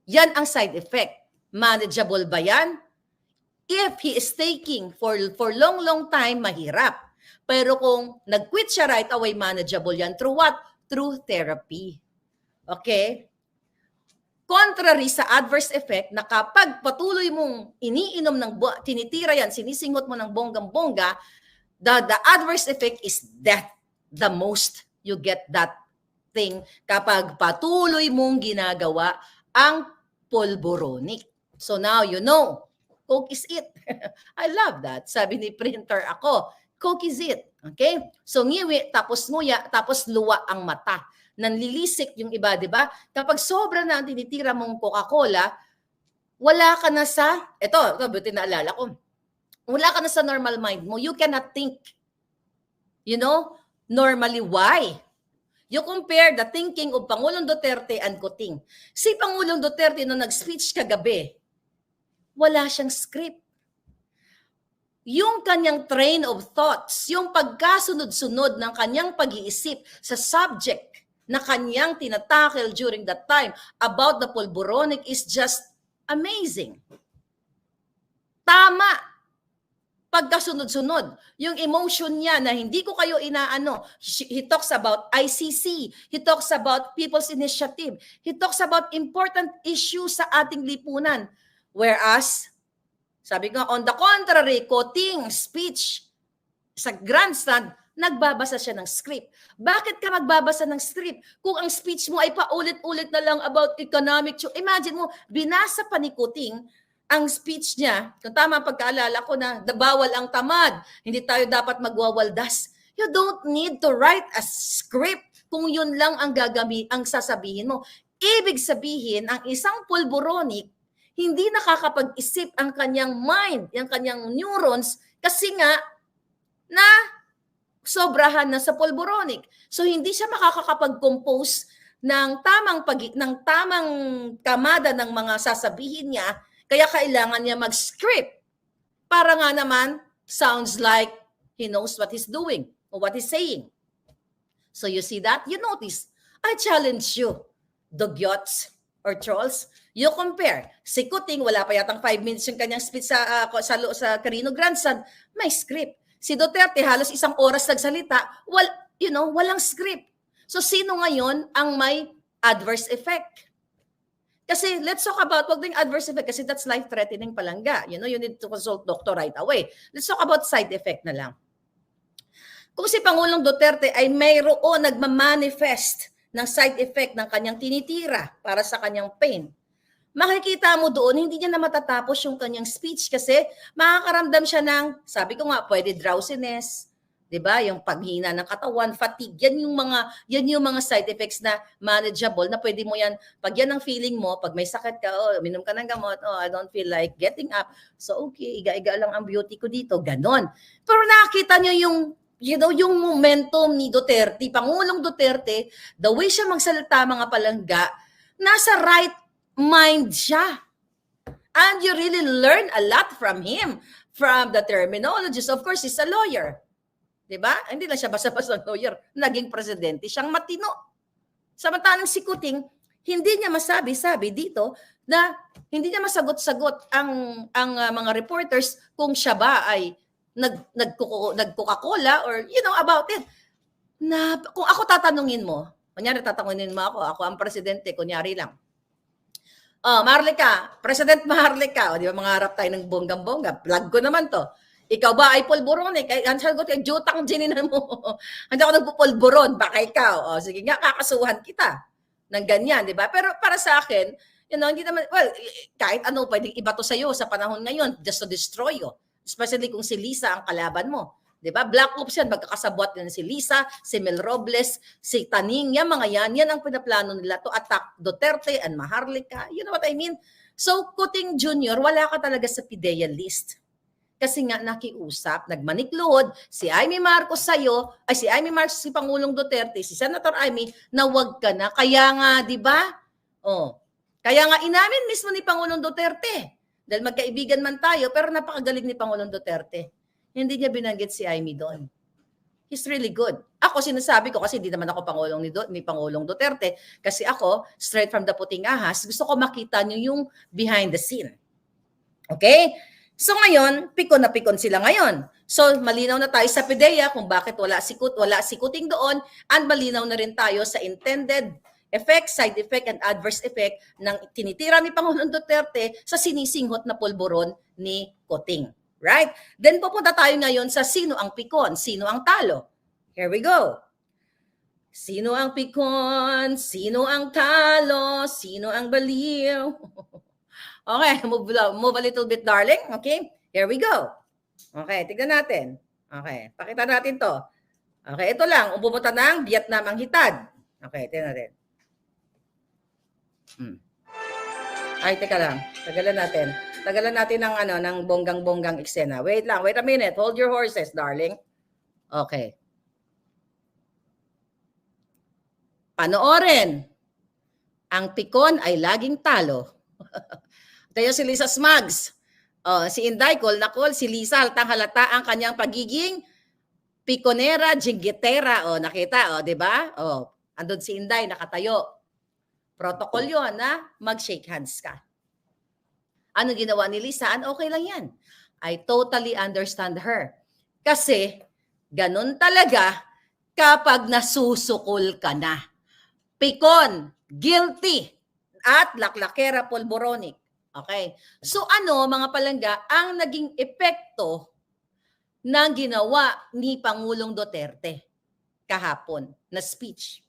Yan ang side effect. Manageable ba yan? If he is taking for long time, mahirap. Pero kung nag-quit siya right away, manageable yan. Through what? Through therapy. Okay? Contrary sa adverse effect na kapag patuloy mong iniinom tinitira yan, sinisingot mo ng bonggang-bongga, the adverse effect is death. The most you get that thing kapag patuloy mong ginagawa ang pulboronic. So now you know, Coke is it. I love that. Sabi ni printer ako, Coke is it. Okay? So ngiwi, tapos nguya, tapos luwa ang mata. Nanlilisik yung iba, di ba? Kapag sobra na ang tinitira mong Coca-Cola, wala ka na ito buti naalala ko, wala ka na sa normal mind mo. You cannot think. You know? Normally, why? You compare the thinking of Pangulong Duterte and Coting. Si Pangulong Duterte nung nag-speech kagabi, wala siyang script. Yung kanyang train of thoughts, yung pagkasunod-sunod ng kanyang pag-iisip sa subject na kanyang tinatackle during that time about the pulboronic is just amazing. Tama. Pagkasunod-sunod. Yung emotion niya na hindi ko kayo inaano. He talks about ICC. He talks about People's Initiative. He talks about important issues sa ating lipunan. Whereas, sabi ko, on the contrary, Coting speech sa grandstand, nagbabasa siya ng script. Bakit ka magbabasa ng script? Kung ang speech mo ay paulit-ulit na lang about economic, imagine mo, binasa pa ni Coting ang speech niya, kung tama pagkaalala ko na bawal ang tamad, hindi tayo dapat magwawaldas. You don't need to write a script kung yun lang ang ang sasabihin mo. Ibig sabihin, ang isang pulboronic, hindi nakakapag-isip ang kanyang mind, ang kanyang neurons, kasi nga, na sobrahan na sa pulboronic. So hindi siya makakapag-compose ng tamang kamada ng mga sasabihin niya, kaya kailangan niya mag-script. Para nga naman sounds like he knows what he's doing or what he's saying. So you see that? You notice. I challenge you, dugyots or trolls, you compare. Si Coting, wala pa yatang 5 minutes yung kanyang speech sa Carino Grandstand, may script. Si Duterte, halos 1 oras nagsalita, walang script. So sino ngayon ang may adverse effect? Kasi let's talk about, wag ding adverse effect kasi that's life-threatening palangga. You need to consult doctor right away. Let's talk about side effect na lang. Kung si Pangulong Duterte ay mayroon nagmamanifest ng side effect ng kanyang tinitira para sa kanyang pain, makikita mo doon, hindi niya na matatapos yung kanyang speech kasi makakaramdam siya ng, sabi ko nga, pwede drowsiness, 'di ba? Yung paghina ng katawan, fatigue, yan yung mga side effects na manageable na pwede mo yan, pag yan ang feeling mo, pag may sakit ka, minom ka ng gamot, I don't feel like getting up. So okay, iga-iga lang ang beauty ko dito, ganon. Pero nakita niyo yung momentum ni Duterte, Pangulong Duterte, the way siya magsalita mga palangga, nasa right mind siya. And you really learn a lot from him, from the terminologies. Of course, he's a lawyer. Diba? Hindi lang siya basta-basta lawyer. Naging presidente, siyang matino. Samantalang si Coting, hindi niya masabi dito na hindi niya masagot-sagot ang mga reporters kung siya ba ay nag-Coca-Cola or about it. Na kung ako tatanungin mo, kunyari tatanungin mo ako ang presidente, kunyari lang. Maharlika, President Maharlika, di ba mangarap tayo ng bonggang-bongga, plug ko naman to. Ikaw ba ay polborone? Ang sagot ko, jutang gininan mo. Hindi ako nagpupolboron, baka ikaw. Sige nga, kakasuhan kita ng ganyan, di ba? Pero para sa akin, hindi naman, kahit ano, pwedeng iba to sa'yo sa panahon ngayon, just to destroy you. Especially kung si Lisa ang kalaban mo. Diba? Black Ops yan, magkakasabwat din si Lisa, si Mel Robles, si Taning, mga yan ang pinaplano nila to attack Duterte and Maharlika. You know what I mean? So, Kuting Jr., wala ka talaga sa PIDEA list. Kasi nga nakiusap, nagmanikluhod, si Amy Marcos sa'yo, si Amy Marcos, si Pangulong Duterte, si Senator Amy, na wag ka na. Kaya nga, di ba? Kaya nga inamin mismo ni Pangulong Duterte. Dahil magkaibigan man tayo, pero napakagaling ni Pangulong Duterte. Hindi niya binanggit si Amy doon. He's really good. Ako sinasabi ko, kasi hindi naman ako Pangulong ni Pangulong Duterte, kasi ako, straight from the puting ahas, gusto ko makita niyo yung behind the scene. Okay? So ngayon, pikon na pikon sila ngayon. So malinaw na tayo sa PIDEA kung bakit wala si Kuting doon, and malinaw na rin tayo sa intended effect, side effect, and adverse effect ng tinitira ni Pangulong Duterte sa sinisinghot na pulburon ni Kuting. Right? Then pupunta tayo ngayon sa sino ang pikon, sino ang talo. Here we go. Sino ang pikon, sino ang talo, sino ang baliw. Okay, move a little bit, darling. Okay, here we go. Okay, tignan natin. Okay, pakita natin to. Okay, ito lang, pumunta ng Vietnam ang hitad. Okay, tignan natin. Ay, teka lang. Tagalan natin ng bonggang-bonggang eksena. Wait a minute. Hold your horses, darling. Okay. Panoorin. Ang pikon ay laging talo. Tayo si Lisa Smugs. Si Inday, call si Lisa, halata ang kanyang pagiging pikonera, jinggitera. Nakita, di ba? Andun si Inday, nakatayo. Protocol yun na mag-shake hands ka. Ano ginawa ni Lisa? Okay lang yan. I totally understand her. Kasi, ganun talaga kapag nasusukol ka na. Pikon, guilty, at laklakera polboronic. Okay? So mga palangga, ang naging epekto ng ginawa ni Pangulong Duterte kahapon na speech?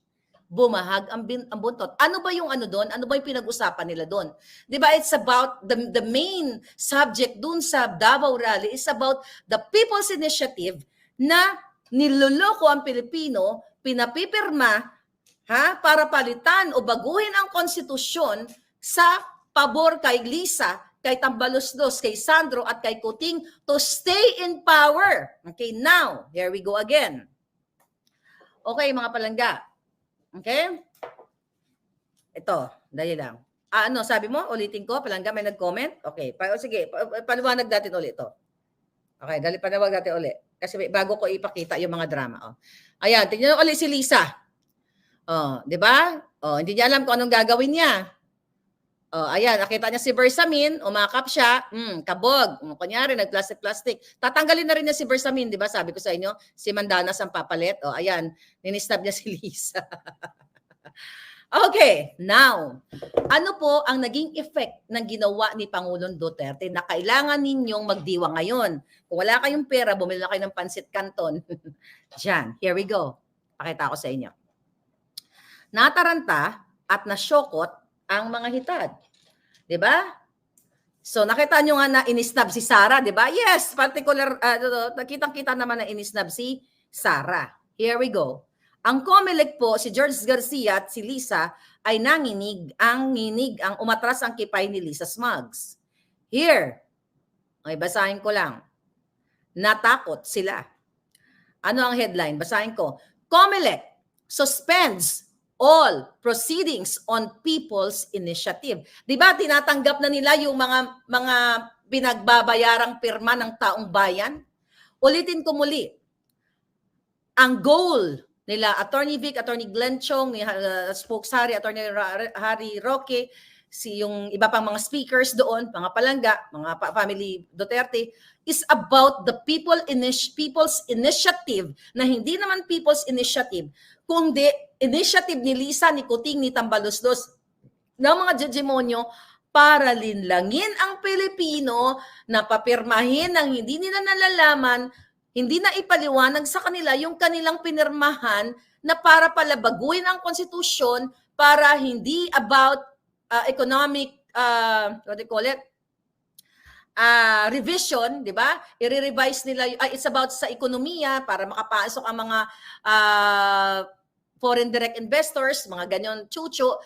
Bumahag ang buntot. Ano ba yung doon? Ano ba yung pinag-usapan nila doon? 'Di ba? It's about the main subject doon sa Davao Rally is about the People's Initiative na niloloko ang Pilipino, pinapipirma para palitan o baguhin ang konstitusyon sa pabor kay Lisa, kay Tambaloslos, kay Sandro at kay Kuting to stay in power. Okay, now, here we go again. Okay, mga palangga. Okay? Ito, dali lang. Sabi mo? Ulitin ko? Palangga, may nag-comment? Okay. Sige, paliwanag natin ulit ito. Okay, dali paliwanag natin ulit. Kasi bago ko ipakita yung mga drama. Ayan, tingnan ulit si Lisa. Di ba? Hindi niya alam kung anong gagawin niya. Ayan, nakita niya si Bersamin, umakap siya, kabog. Kunyari, nag-plastic. Tatanggalin na rin niya si Bersamin, di ba? Sabi ko sa inyo, si Mandanas ang papalit. Ayan, ninistab niya si Lisa. Okay, now, ano po ang naging effect ng ginawa ni Pangulong Duterte na kailangan ninyong magdiwa ngayon? Kung wala kayong pera, bumili na kayo ng Pansit Canton. Diyan, here we go. Pakita ko sa inyo. Nataranta at nasyokot ang mga hitad. 'Di ba? So nakita nyo nga na inisnab si Sara, 'di ba? Yes, particular nakitang-kita naman na inisnab si Sara. Here we go. Ang COMELEC po si George Garcia at si Lisa ay nanginig ang umatras ang kipay ni Lisa Smugs. Here. Okay, basahin ko lang. Natakot sila. Ano ang headline? Basahin ko. COMELEC suspends all proceedings on People's Initiative. Di ba tinatanggap na nila yung mga pinagbabayarang pirma ng taong bayan? Ulitin ko muli. Ang goal nila, Attorney Vic, Attorney Glenn Chong, ni Spokes Harry, Attorney Harry Roque, yung iba pang mga speakers doon, mga palangga, mga family Duterte, is about the people's initiative na hindi naman people's initiative, kundi initiative ni Lisa, ni Kuting, ni Tambaloslos, ng mga demonyo para linlangin ang Pilipino na papirmahin ng hindi nila nalalaman, hindi na ipaliwanag sa kanila yung kanilang pinirmahan na para pala baguhin ang konstitusyon para hindi about economic, what do you call it? Revision, di ba? I-revise nila, it's about sa ekonomiya para makapasok ang mga foreign direct investors, mga ganyan, chucho.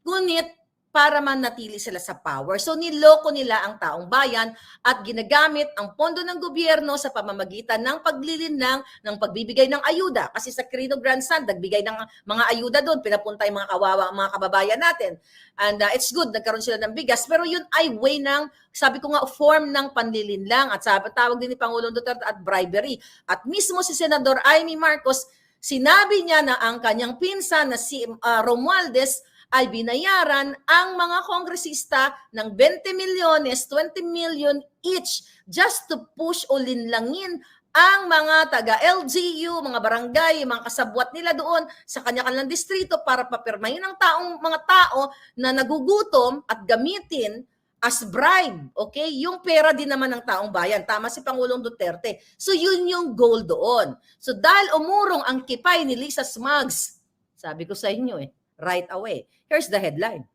Ngunit para manatili sila sa power. So niloko nila ang taong bayan at ginagamit ang pondo ng gobyerno sa pamamagitan ng paglilinlang ng pagbibigay ng ayuda. Kasi sa Quirino Grandstand, nagbigay ng mga ayuda doon, pinapunta yung mga kawawa, mga kababayan natin. And it's good, nagkaroon sila ng bigas. Pero yun ay way ng, sabi ko nga, form ng panlilinlang. At sabi, tawag din ni Pangulong Duterte at bribery. At mismo si Senador Amy Marcos, sinabi niya na ang kanyang pinsan na si Romualdez ay binayaran ang mga kongresista ng 20 milyones, 20 million each just to push o linlangin ang mga taga-LGU, mga barangay, mga kasabwat nila doon sa kanya-kanilang distrito para papirmahin ng mga tao na nagugutom at gamitin as bribe, okay? Yung pera din naman ng taong bayan. Tama si Pangulong Duterte. So yun yung goal doon. So dahil umurong ang kipay ni Lisa Smugs, sabi ko sa inyo right away. Here's the headline.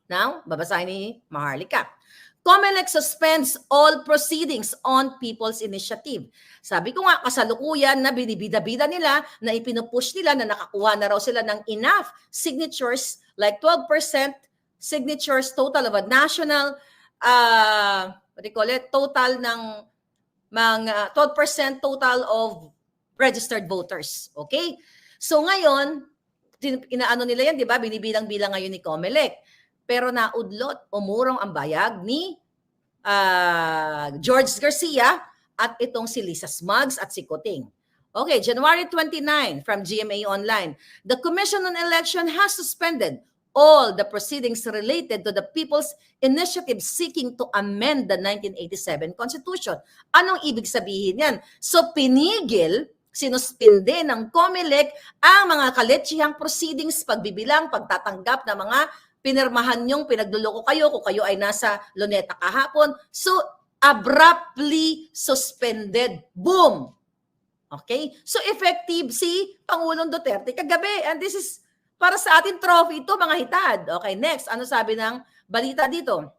Now, babasahin ni Maharlika. COMELEC suspends all proceedings on People's Initiative. Sabi ko nga, kasalukuyan na binibida-bida nila, na ipinupush nila na nakakuha na raw sila ng enough signatures, like 12% signatures total of a national, what do you call it, total ng mga 12% total of registered voters. Okay? So ngayon, inaano nila yan, di ba? Binibilang-bilang ngayon ni COMELEC. Pero naudlot, umurong ang bayag ni George Garcia at itong si Lisa Smugs at si Kuting. Okay, January 29 from GMA Online. The Commission on Election has suspended all the proceedings related to the People's Initiative seeking to amend the 1987 Constitution. Anong ibig sabihin yan? So pinigil, sinuspinde ng COMELEC ang mga kaletsihang proceedings, pagbibilang, pagtatanggap ng mga pinirmahan yung pinagluloko kayo kung kayo ay nasa Luneta kahapon. So, abruptly suspended. Boom! Okay? So, effective si Pangulong Duterte kagabi. And this is para sa ating trophy ito, mga hitad. Okay, next. Ano sabi ng balita dito?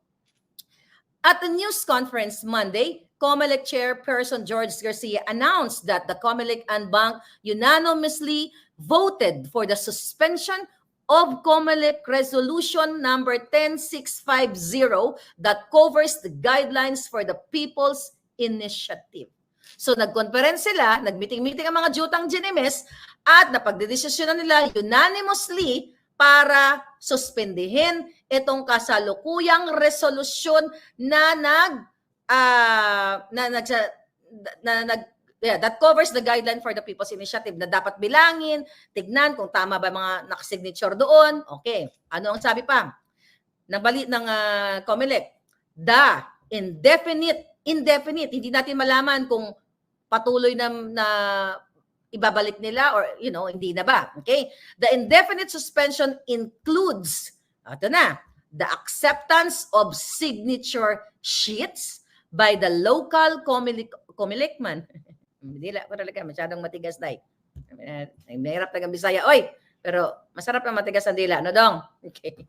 At the news conference Monday, COMELEC Chairperson George Garcia announced that the COMELEC and Bank unanimously voted for the suspension of COMELEC Resolution number 10650 that covers the guidelines for the People's Initiative. So nagkonference sila, nagmeeting-meeting ang mga jutang Ginemes at napagdedesisyonan nila unanimously para suspendihin itong kasalukuyang resolusyon na that covers the guideline for the People's Initiative na dapat bilangin, tignan kung tama ba mga nakasignature doon. Okay. Ano ang sabi pa? ng COMELEC? The indefinite, hindi natin malaman kung patuloy na ibabalik nila or hindi na ba. Okay? The indefinite suspension includes, ito na, the acceptance of signature sheets by the local COMELECman. Hindi lang ko talaga, masyadong matigas na mahirap tagang Bisaya. Oy, pero masarap na matigas ang dila. Ano dong? Okay.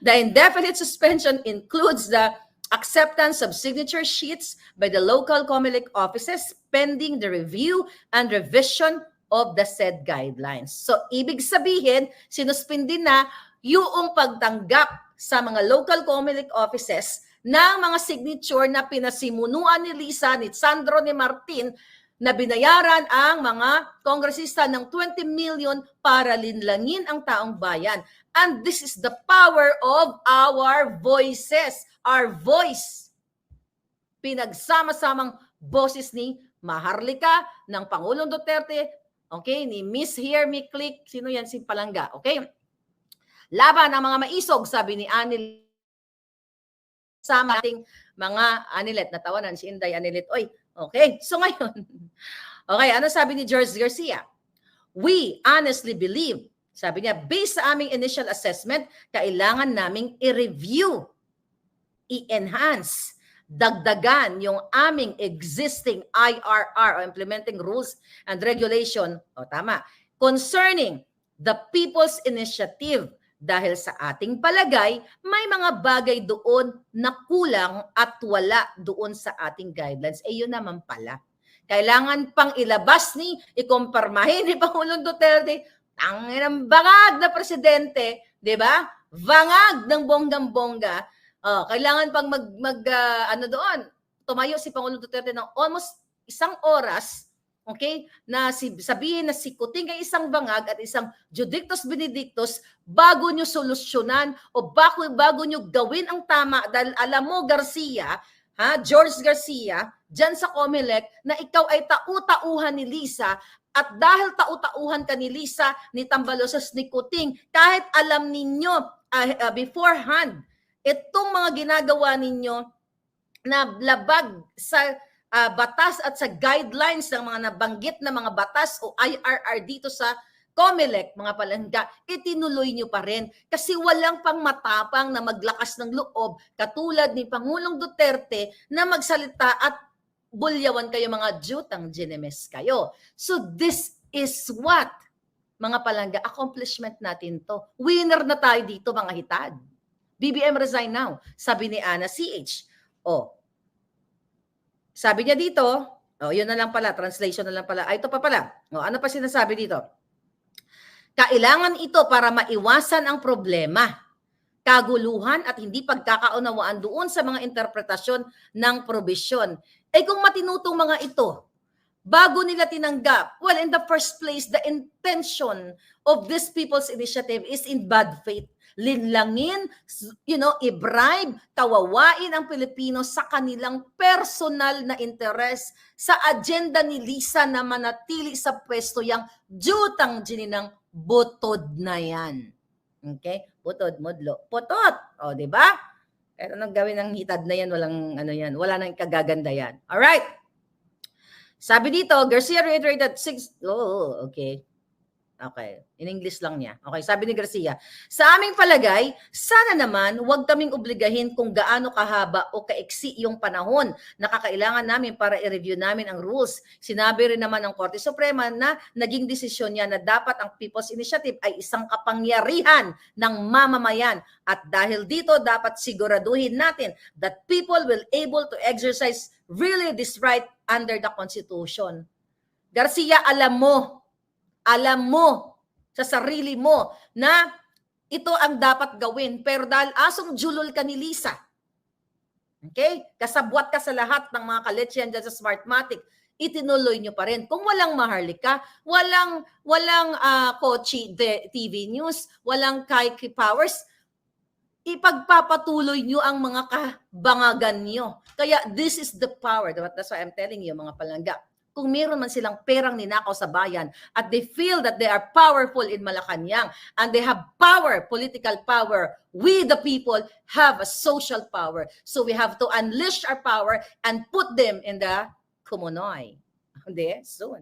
The indefinite suspension includes the acceptance of signature sheets by the local COMELEC offices pending the review and revision of the said guidelines. So, ibig sabihin, sinuspindi na yung pagtanggap sa mga local COMELEC offices ng mga signature na pinasimunuan ni Lisa, ni Sandro, ni Martin, na binayaran ang mga kongresista ng 20 million para linlangin ang taong bayan. And this is the power of our voices. Our voice. Pinagsama-samang boses ni Maharlika, ng Pangulong Duterte, okay, ni Miss Hear Me Click, sino yan? Si Palangga, okay? Laban ang mga maisog, sabi ni Anil sa ating mga Anilet. Natawanan si Inday Anilet. Oy, okay. So ngayon, okay, ano sabi ni George Garcia? We honestly believe, sabi niya, based sa aming initial assessment, kailangan naming i-review, i-enhance, dagdagan yung aming existing IRR o Implementing Rules and Regulation, o tama, concerning the People's Initiative. Dahil sa ating palagay, may mga bagay doon na kulang at wala doon sa ating guidelines. Eh yun naman pala. Kailangan pang ilabas ikumpirmahin ni Pangulong Duterte, ang bangag na presidente, di ba? Bangag ng bonggang-bongga. Kailangan pang doon, tumayo si Pangulong Duterte ng almost 1 oras, okay, na sabihin na si Kuting ay isang bangag at isang Judictus Benedictus bago nyo solusyonan o bago nyo gawin ang tama. Dahil alam mo, Garcia, George Garcia, dyan sa COMELEC, na ikaw ay tau-tauhan ni Lisa, at dahil tau-tauhan ka ni Lisa, ni Tambalosas, ni Kuting, kahit alam ninyo beforehand, itong mga ginagawa ninyo na labag sa batas at sa guidelines ng mga nabanggit na mga batas o IRR dito sa COMELEC, mga palangga, itinuloy nyo pa rin kasi walang pang matapang na maglakas ng loob katulad ni Pangulong Duterte na magsalita at bulyawan kayo mga jutang ginemes kayo. So this is what, mga palangga, accomplishment natin to. Winner na tayo dito, mga hitad. BBM resign now, sabi ni Ana CH. Sabi niya dito, yun na lang pala, translation na lang pala. Ito pa pala. Ano pa sinasabi dito? Kailangan ito para maiwasan ang problema, kaguluhan at hindi pagkakaunawaan doon sa mga interpretasyon ng probisyon. Kung matinutong mga ito, bago nila tinanggap, well, in the first place, the intention of this People's Initiative is in bad faith. Linlangin, i-bribe, kawawain ang Pilipino sa kanilang personal na interes sa agenda ni Lisa na manatili sa pwesto yang jutang gininang butod na yan. Okay? Butod, modlo. Putot! O, di ba? Pero anong gawin ng hitad na yan? Walang wala nang kagaganda yan. Alright. Sabi dito, Garcia reiterated okay. Okay. In English lang niya. Okay, sabi ni Garcia, sa aming palagay, sana naman huwag kaming obligahin kung gaano kahaba o kaiksi yung panahon na kakailangan namin para i-review namin ang rules. Sinabi rin naman ng Korte Suprema na naging desisyon niya na dapat ang People's Initiative ay isang kapangyarihan ng mamamayan. At dahil dito, dapat siguraduhin natin that people will able to exercise really this right under the Constitution. Garcia, alam mo sa sarili mo na ito ang dapat gawin. Pero dahil asong julol ka ni Lisa, okay? Kasabwat ka sa lahat ng mga kaletsyan dyan sa Smartmatic, itinuloy nyo pa rin. Kung walang Maharlika, walang Kochi TV News, walang Kaiki Powers, ipagpapatuloy nyo ang mga kabangagan nyo. Kaya this is the power. That's why I'm telling you, mga palangga. Kung meron man silang perang ninakaw sa bayan at they feel that they are powerful in Malacanang and they have power, political power, we the people have a social power. So we have to unleash our power and put them in the Kumunoy. Hindi? Soon.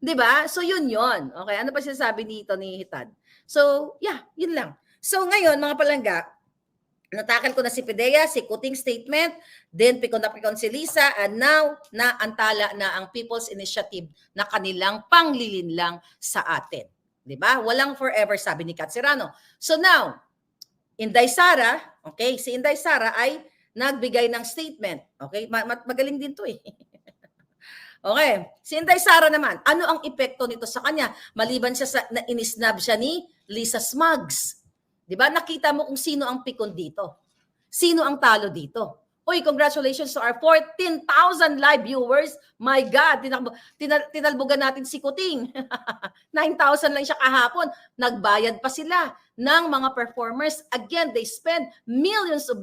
Diba? So yun. Okay, ano pa sinasabi nito ni Hitad? So, yeah, yun lang. So ngayon, mga palangga, natakal ko na si Pidea, si Kuting statement, then pikon si Lisa, and now naantala na ang People's Initiative na kanilang panglilinlang sa atin. Diba? Walang forever, sabi ni Kat Serrano. So now, Inday Sara, okay, si Inday Sara ay nagbigay ng statement. Okay, magaling din to eh. Okay, si Inday Sara naman, ano ang epekto nito sa kanya? Maliban siya na inisnab siya ni Lisa Smugs. Diba? Nakita mo kung sino ang pikon dito. Sino ang talo dito. Uy, congratulations to our 14,000 live viewers. My God, tinalbogan natin si Kuting. 9,000 lang siya kahapon. Nagbayad pa sila ng mga performers. Again, they spend millions of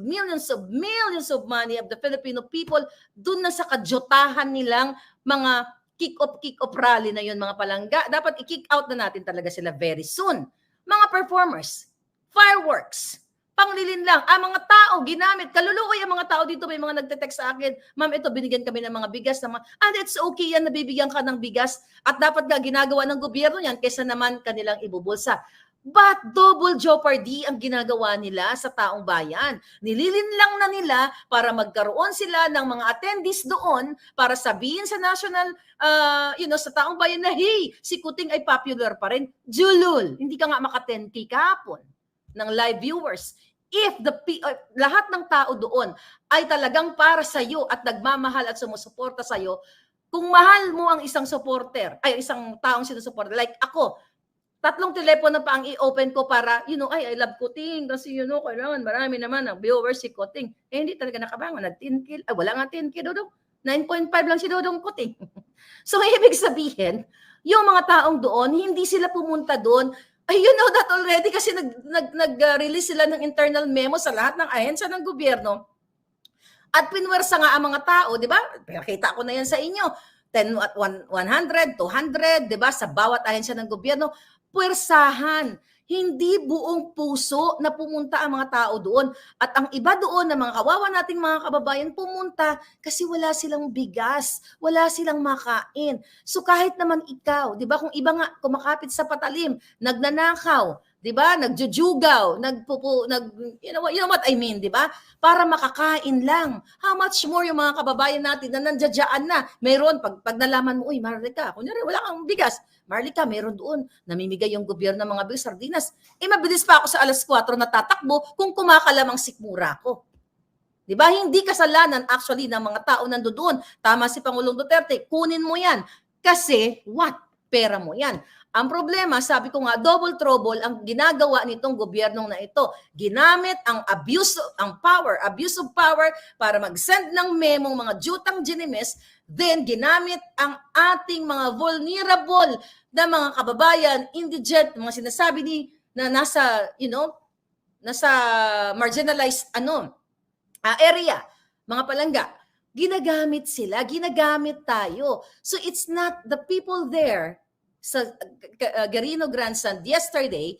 money of the Filipino people dun na sa kajotahan nilang mga kick-off rally na yun, mga palangga. Dapat i-kick out na natin talaga sila very soon. Mga performers, fireworks, panglilin lang. Ang mga tao ginamit, kaluluoy ang mga tao dito, may mga nagte-text sa akin, ma'am, ito binigyan kami ng mga bigas na and it's okay yan, nabibigyan ka ng bigas at dapat nga ginagawa ng gobyerno yan kaysa naman kanilang ibubulsa. But double jeopardy ang ginagawa nila sa taong bayan. Nililin lang na nila para magkaroon sila ng mga attendees doon para sabihin sa national, sa taong bayan na, hey, si Kuting ay popular pa rin. Julul, hindi ka nga maka-10K kahapon ng live viewers. If lahat ng tao doon ay talagang para sa iyo at nagmamahal at sumusuporta sa iyo, kung mahal mo ang isang supporter, ay isang taong sinusuporta, like ako, 3 telepono pa ang i-open ko para, I love Kuting kasi, kailangan marami naman ang viewers si Kuting. hindi talaga nakabangon. Nag-10K, wala nga 10K, Dodong. 9.5 lang si Dodong Kuting. So, ibig sabihin, yung mga taong doon, hindi sila pumunta doon. You know that already kasi nag-release sila ng internal memo sa lahat ng ahensya ng gobyerno. At pinwersa nga ang mga tao, di ba? Kita ko na yan sa inyo. 10, 100, 200, di ba? Sa bawat ahensya ng gobyerno, puwersahan. Hindi buong puso na pumunta ang mga tao doon. At ang iba doon na mga kawawa nating mga kababayan pumunta kasi wala silang bigas, wala silang makain. So kahit naman ikaw, 'di ba, kung iba nga kumakapit sa patalim, nagnanakaw, 'di ba? Nagjujugaw, you know what I mean, 'di ba? Para makakain lang. How much more yung mga kababayan natin na nandiyan na. Meron pag nalaman mo, uy, Marlica, kunyari wala kang bigas. Marlica, meron doon. Namimigay yung gobyerno ng mga bigas, sardinas. Mabilis pa ako sa alas 4 na tatakbo kung kumakalamang sikmura ko. 'Di ba? Hindi kasalanan actually ng mga tao nandoon. Tama si Pangulong Duterte, kunin mo 'yan. Kasi what? Pera mo 'yan. Ang problema, sabi ko nga, double trouble ang ginagawa nitong gobyernong na ito. Ginamit ang abuse of power para mag-send ng memong mga jutang ginimes, then ginamit ang ating mga vulnerable na mga kababayan, indigent, mga sinasabi na nasa marginalized area, mga palangga. Ginagamit sila, ginagamit tayo. So it's not the people there sa Garino Grandstand yesterday,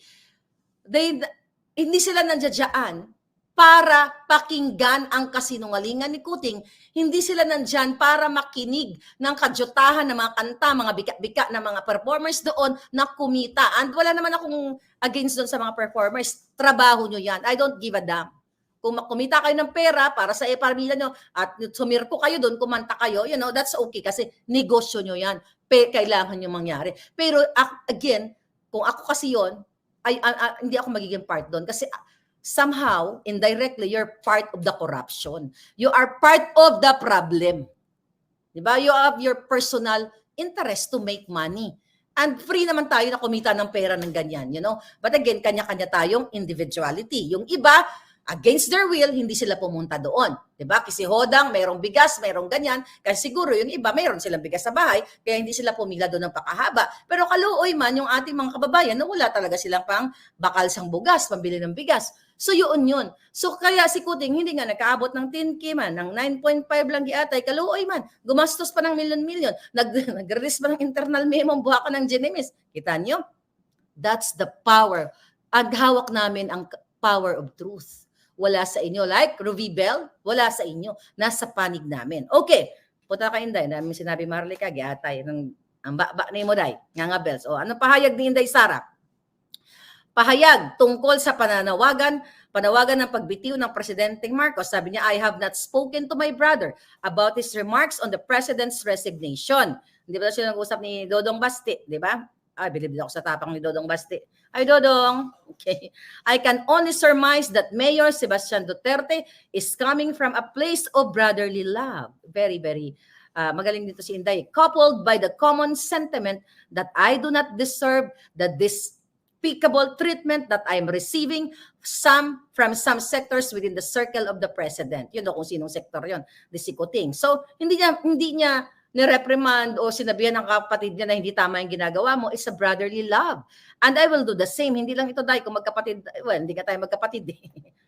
hindi sila nandiyan para pakinggan ang kasinungalingan ni Kuting. Hindi sila nandiyan para makinig ng kadyutahan ng mga kanta, mga bika-bika na mga performers doon na kumita. And wala naman akong against doon sa mga performers. Trabaho nyo yan. I don't give a damn. Kung kumita kayo ng pera para sa pamilya nyo at sumirko kayo doon, kumanta kayo, that's okay kasi negosyo nyo yan. Kailangan nyo mangyari. Pero again, kung ako kasi yon, hindi ako magiging part doon kasi somehow, indirectly, you're part of the corruption. You are part of the problem. Diba? You have your personal interest to make money. And free naman tayo na kumita ng pera ng ganyan, But again, kanya-kanya tayong individuality. Yung iba, against their will, hindi sila pumunta doon. Diba? Kasi hodang, mayroong bigas, mayroong ganyan. Kasi siguro yung iba, mayroon silang bigas sa bahay, kaya hindi sila pumila doon ng pakahaba. Pero kaluoy man, yung ating mga kababayan, na wala talaga silang pang bakal sang bugas, pambili ng bigas. So yun. So kaya si Kuting, hindi nga nakaabot ng 10K man, ng 9.5 lang giatay, kaluoy man. Gumastos pa ng milyon-milyon. Nag-release pa ng internal memo, buha ka ng genimis. Kita nyo? That's the power. At hawak namin ang power of truth. Wala sa inyo. Like Ruby Bell, wala sa inyo. Nasa panig namin. Okay. Punta ka, Inday. Namin sinabi, Marlica, giatay. Ang ba ni mo, Day. Nga bells. O, ano pahayag ni Inday Sara? Pahayag tungkol sa panawagan ng pagbitiw ng Presidenteng Marcos. Sabi niya, I have not spoken to my brother about his remarks on the President's resignation. Hindi ba siya nag-usap ni Dodong Basti, di ba? Bilib ako sa tapang ni Dodong Basti. Ay, Dodong. Okay. I can only surmise that Mayor Sebastian Duterte is coming from a place of brotherly love. Very, very magaling dito si Inday. Coupled by the common sentiment that I do not deserve the despicable treatment that I am receiving from some sectors within the circle of the President. Yun kung sinong sektor yun. Si Kuting. So, hindi niya nireprimand o sinabihan ng kapatid niya na hindi tama yung ginagawa mo is a brotherly love. And I will do the same. Hindi lang ito, Day, kung magkapatid, well, hindi ka tayo magkapatid eh.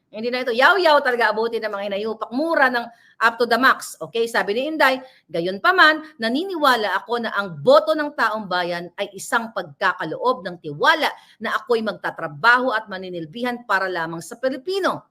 Hindi na ito, yaw-yaw talaga abutin ng mga hinayupak, mura ng up to the max. Okay, sabi ni Inday, gayon pa man, naniniwala ako na ang boto ng taong bayan ay isang pagkakaloob ng tiwala na ako'y magtatrabaho at maninilbihan para lamang sa Pilipino.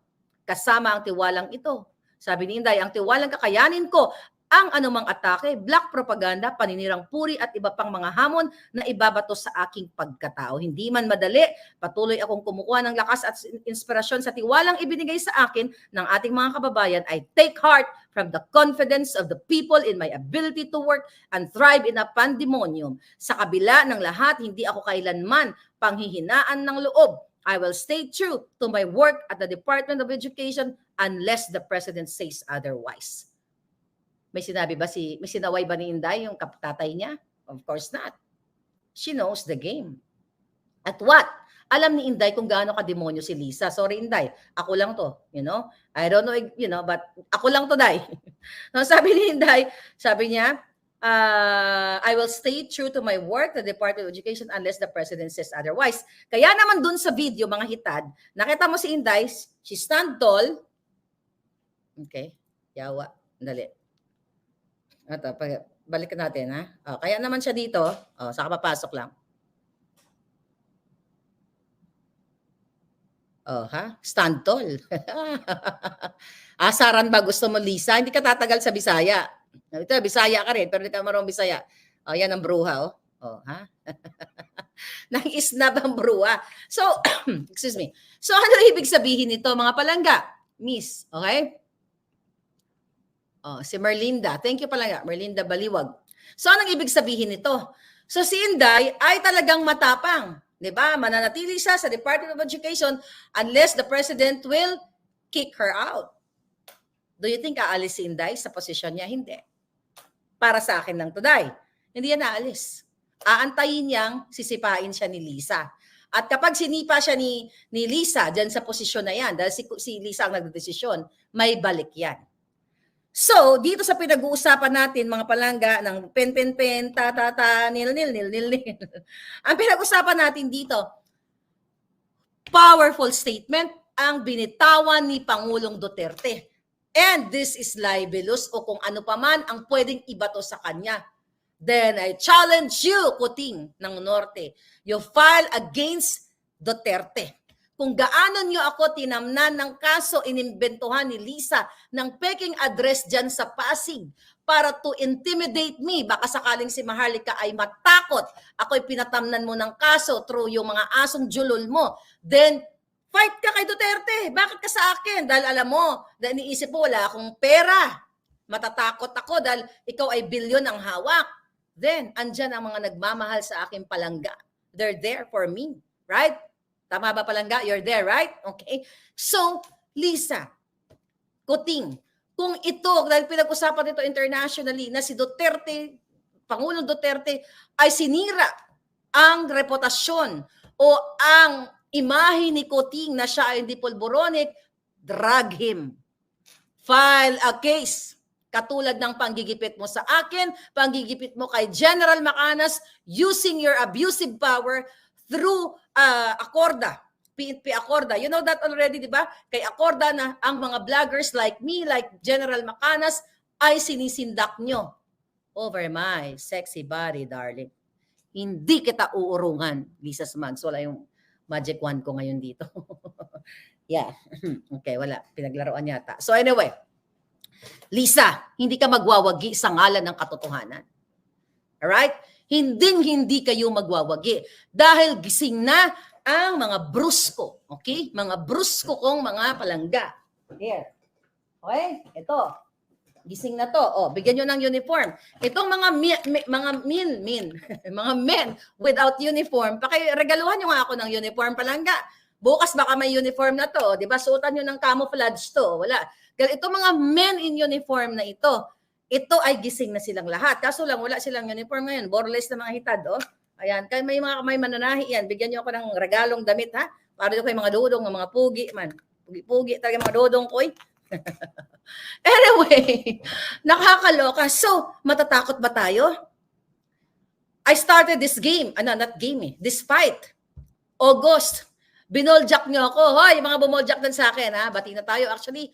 Kasama ang tiwalang ito. Sabi ni Inday, ang tiwalang kakayanin ko ang anumang atake, black propaganda, paninirang puri at iba pang mga hamon na ibabato sa aking pagkatao. Hindi man madali, patuloy akong kumukuha ng lakas at inspirasyon sa tiwalang ibinigay sa akin ng ating mga kababayan. I take heart from the confidence of the people in my ability to work and thrive in a pandemonium. Sa kabila ng lahat, hindi ako kailanman panghihinaan ng loob. I will stay true to my work at the Department of Education unless the President says otherwise. May sinaway ba ni Inday yung kaptatay niya? Of course not. She knows the game. At what? Alam ni Inday kung gaano ka-demonyo si Lisa. Sorry, Inday. Ako lang to. I don't know, but ako lang to, Day. Sabi ni Inday, sabi niya, I will stay true to my work, the Department of Education, unless the President says otherwise. Kaya naman dun sa video, mga hitad, nakita mo si Inday, she stand tall. Okay. Yawa. Dali. Ito, balikan natin, ha? Kaya naman siya dito. Saka papasok lang. Stand tall. Asaran ba gusto mo, Lisa? Hindi ka tatagal sa Bisaya. Ito, Bisaya ka rin, pero hindi ka marunong Bisaya. Yan ang bruha, ha? Nang isnab ang bruha. So, excuse me. So, ano ibig sabihin nito, mga palangga? Miss, okay? Si Merlinda. Thank you pala, Merlinda Baliwag. So, anong ibig sabihin nito? So, si Inday ay talagang matapang. Diba? Mananatili siya sa Department of Education unless the President will kick her out. Do you think aalis si Inday sa posisyon niya? Hindi. Para sa akin lang today. Hindi yan aalis. Aantayin niyang sisipain siya ni Lisa. At kapag sinipa siya ni Lisa dyan sa posisyon na yan, dahil si Lisa ang nagdedesisyon, may balik yan. So, dito sa pinag-uusapan natin, mga palangga, ng pen, nil. Ang pinag-uusapan natin dito, powerful statement ang binitawan ni Pangulong Duterte. And this is libelous o kung ano pa man ang pwedeng ibato sa kanya. Then I challenge you, Kuting ng Norte, you file against Duterte. Kung gaano nyo ako tinamnan ng kaso inimbentuhan ni Lisa ng peking address dyan sa Pasig para to intimidate me. Baka sakaling si Maharlika ay matakot. Ako'y pinatamnan mo ng kaso through yung mga asong julol mo. Then, fight ka kay Duterte. Bakit ka sa akin? Dahil alam mo, dahil iniisip mo wala akong pera. Matatakot ako dahil ikaw ay bilyon ang hawak. Then, andyan ang mga nagmamahal sa aking palangga. They're there for me. Right? Tama ba palangga? You're there, right? Okay. So, Lisa, Kuting, kung ito, dahil pinag-usapan ito internationally, na si Duterte, Pangulong Duterte, ay sinira ang reputasyon o ang imahe ni Kuting na siya ay hindi pulboronic, drag him. File a case. Katulad ng panggigipit mo sa akin, panggigipit mo kay General Macanas, using your abusive power through Acorda, PNP Acorda. You know that already, di ba? Kay Acorda na ang mga vloggers like me, like General Macanas, ay sinisindak nyo. Over my sexy body, darling. Hindi kita uurungan, Lisa Smags. Wala yung magic wand ko ngayon dito. Yeah. Okay, wala. Pinaglaruan yata. So anyway, Lisa, hindi ka magwawagi sa ngalan ng katotohanan. Alright? Hindi kayo magwawagi dahil gising na ang mga brusko. Okay? Mga brusko kong mga palangga. Here. Okay? Ito. Gising na to. Bigyan nyo ng uniform. Itong mga mga men without uniform, pakiregaluhan nyo nga ako ng uniform palangga. Bukas baka may uniform na to. Diba? Suotan nyo ng camouflage to. Wala. Itong mga men in uniform na ito ay gising na silang lahat. Kaso lang, wala silang uniform ngayon. Borderless na mga hitad, Ayan, kaya may mananahi yan. Bigyan niyo ako ng regalong damit, ha? Para doon kayo mga dudong, mga pugi, man. Pugi-pugi talaga mga dudong ko, Anyway, nakakaloka. So, matatakot ba tayo? I started this game. Not game eh. This fight. August. Binoljak niyo ako. Hoy, mga bumoljak din sa akin, ha? Bati na tayo. Actually,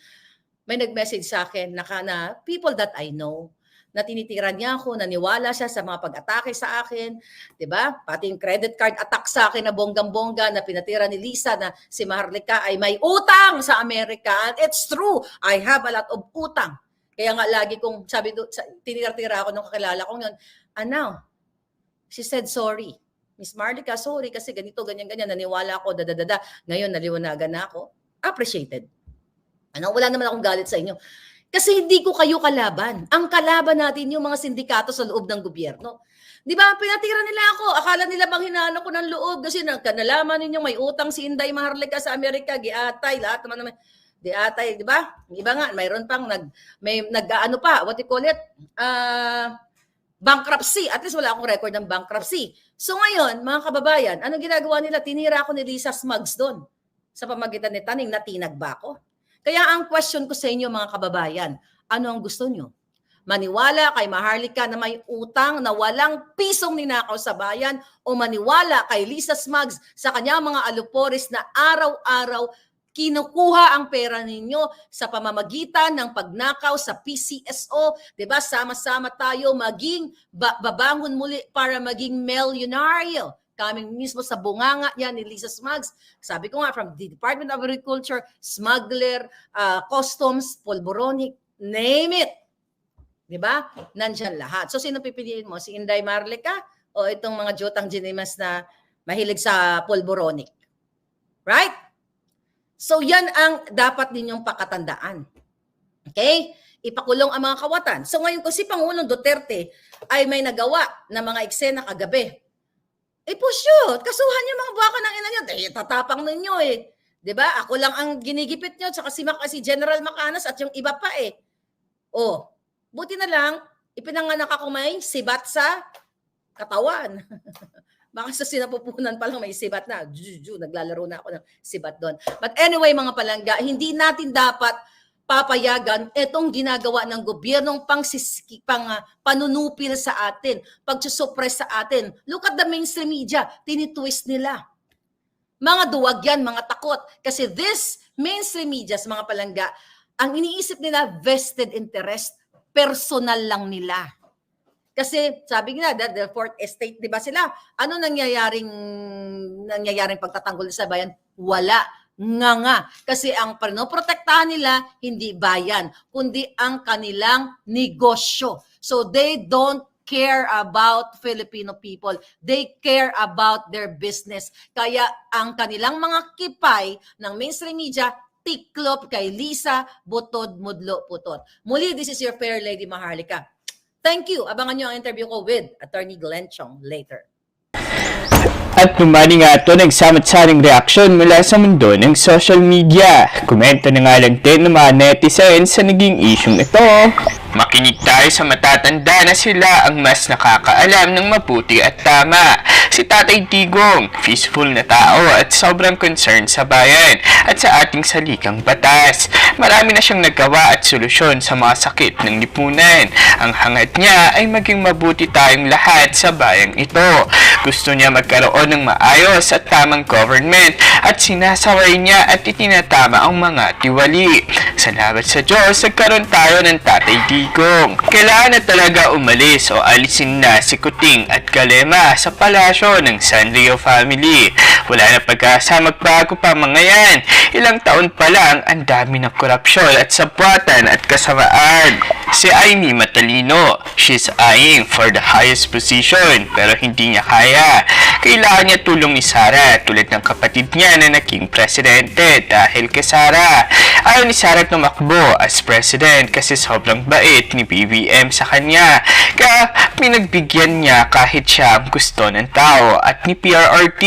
may nag-message sa akin na people that I know, na tinitiran niya ako, naniwala siya sa mga pag-atake sa akin, 'di ba? Pati yung credit card attack sa akin na bonggang-bongga na pinatira ni Lisa na si Maharlika ay may utang sa Amerika. And it's true. I have a lot of utang. Kaya nga lagi kong sabi tinitira ako nung kakilala ko yun. She said sorry. Miss Maharlika, sorry kasi ganito, ganyan, naniwala ako, dadadada. Ngayon naliwanagan na ako. Appreciated. Wala naman akong galit sa inyo. Kasi hindi ko kayo kalaban. Ang kalaban natin yung mga sindikato sa loob ng gobyerno. Di ba? Pinatira nila ako. Akala nila bang hinano ko ng loob kasi nalaman ninyo may utang si Inday Maharlika sa Amerika, giatay, lahat naman giatay, di ba? Iba nga, mayroon pang what you call it? Bankruptcy. At least wala akong record ng bankruptcy. So ngayon, mga kababayan, anong ginagawa nila? Tinira ako ni Lisa Smugs doon. Sa pamagitan ni Taning, natinag ba ako? Kaya ang question ko sa inyo mga kababayan, ano ang gusto nyo? Maniwala kay Maharlika na may utang na walang pisong ninakaw sa bayan o maniwala kay Lisa Smugs sa kanyang mga alupores na araw-araw kinukuha ang pera ninyo sa pamamagitan ng pagnakaw sa PCSO, 'di ba? Sama-sama tayo maging babangon muli para maging milyonaryo. Kami mismo sa bunganga niya ni Lisa Smugs. Sabi ko nga, from the Department of Agriculture, smuggler, customs, polboronic, name it. Diba? Nandyan lahat. So, sino pipiliin mo? Si Inday Maharlika o itong mga Jotang Ginemas na mahilig sa polboronic? Right? So, yan ang dapat ninyong pakatandaan. Okay? Ipakulong ang mga kawatan. So, ngayon ko si Pangulong Duterte ay may nagawa na mga eksena kagabi. Push yun. Kasuhan yung mga baka ng ina nyo. Tatapang ninyo eh. Diba? Ako lang ang ginigipit nyo. Tsaka si General Macanas at yung iba pa eh. Buti na lang, ipinanganak ako may sibat sa katawan. Baka sa sinapupunan pa lang may sibat na. Naglalaro na ako ng sibat doon. But anyway, mga palangga, hindi natin dapat papayagan itong ginagawa ng gobyernong panunupil sa atin, pagsusuppress sa atin. Look at the mainstream media, tinitwist nila. Mga duwag yan, mga takot. Kasi this mainstream media, mga palangga, ang iniisip nila vested interest, personal lang nila. Kasi sabi nga, the fourth estate, di ba sila? Ano nangyayaring pagtatanggol sa bayan? Wala. Nga. Kasi ang pinoprotektahan nila, hindi bayan, kundi ang kanilang negosyo. So they don't care about Filipino people. They care about their business. Kaya ang kanilang mga kipay ng mainstream media, tiklop kay Lisa, butod, mudlo, putot. Muli, this is your fair lady Maharlika. Thank you. Abangan nyo ang interview ko with Attorney Glenn Chong later. At lumani nga ito nagsamat-saring reaksyon mula sa mundo ng social media. Komento na nga lang din ng mga netizens sa naging isyong ito. Makinig tayo sa matatanda na sila ang mas nakakaalam ng mabuti at tama. Si Tatay Digong, peaceful na tao at sobrang concerned sa bayan at sa ating salikang batas. Marami na siyang nagawa at solusyon sa mga sakit ng lipunan. Ang hangad niya ay maging mabuti tayong lahat sa bayang ito. Gusto niya magkaroon ng maayos at tamang government at sinasaway niya at itinatama ang mga tiwali. Salamat sa Diyos, nagkaroon tayo ng Tatay Digong. Kailangan na talaga umalis o alisin na si Kuting at Kalema sa palasyo ng Sanrio family. Wala na pag-asa, magbago pa mga yan. Ilang taon pa lang, ang dami ng korupsyon at sabwatan at kasamaan. Si Amy matalino. She's eyeing for the highest position pero hindi niya kaya. Kailangan niya tulong ni Sara tulad ng kapatid niya na naging presidente dahil kay Sara. Ayaw ni Sara tumakbo as president kasi sobrang bait ni BBM sa kanya. Kaya pinagbigyan niya kahit siya ang gusto ng tao at ni PRRT.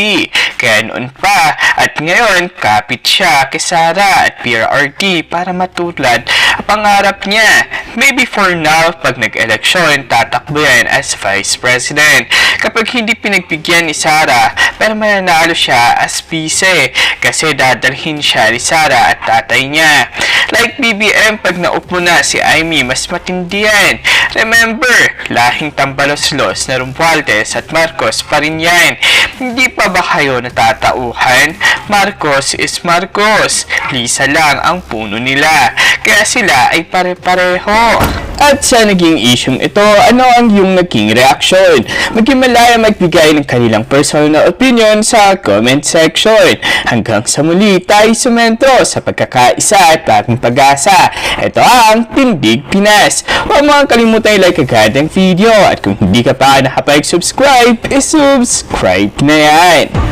Kaya noon pa at ngayon kapit siya kay Sara at PRRT para matulad ang pangarap niya. Maybe for now, pag nag-eleksyon, tatakbo yan as vice president. kapag hindi pinagbigyan ni Sara, pero mananalo siya as pise kasi dadalhin siya ni Sara at tatay niya. Like BBM, pag naupo na si Amy, mas matindi yan. Remember, lahing tambalos-los na Romualdez at Marcos pa rin yan. Hindi pa ba kayo natatauhan? Marcos is Marcos. Lisa lang ang puno nila. Kaya sila ay pare-pareho. At sa naging isyong ito, ano ang iyong naging reaksyon? Maghimalaya magbigay ng kanilang personal na opinion sa comment section. Hanggang sa muli tayo sumento sa pagkakaisa at bagong pag-asa. Ito ang Tindig Pinas. Huwag mga kalimutan i-like agad ang video at kung hindi ka pa nakapag-subscribe, subscribe na yan.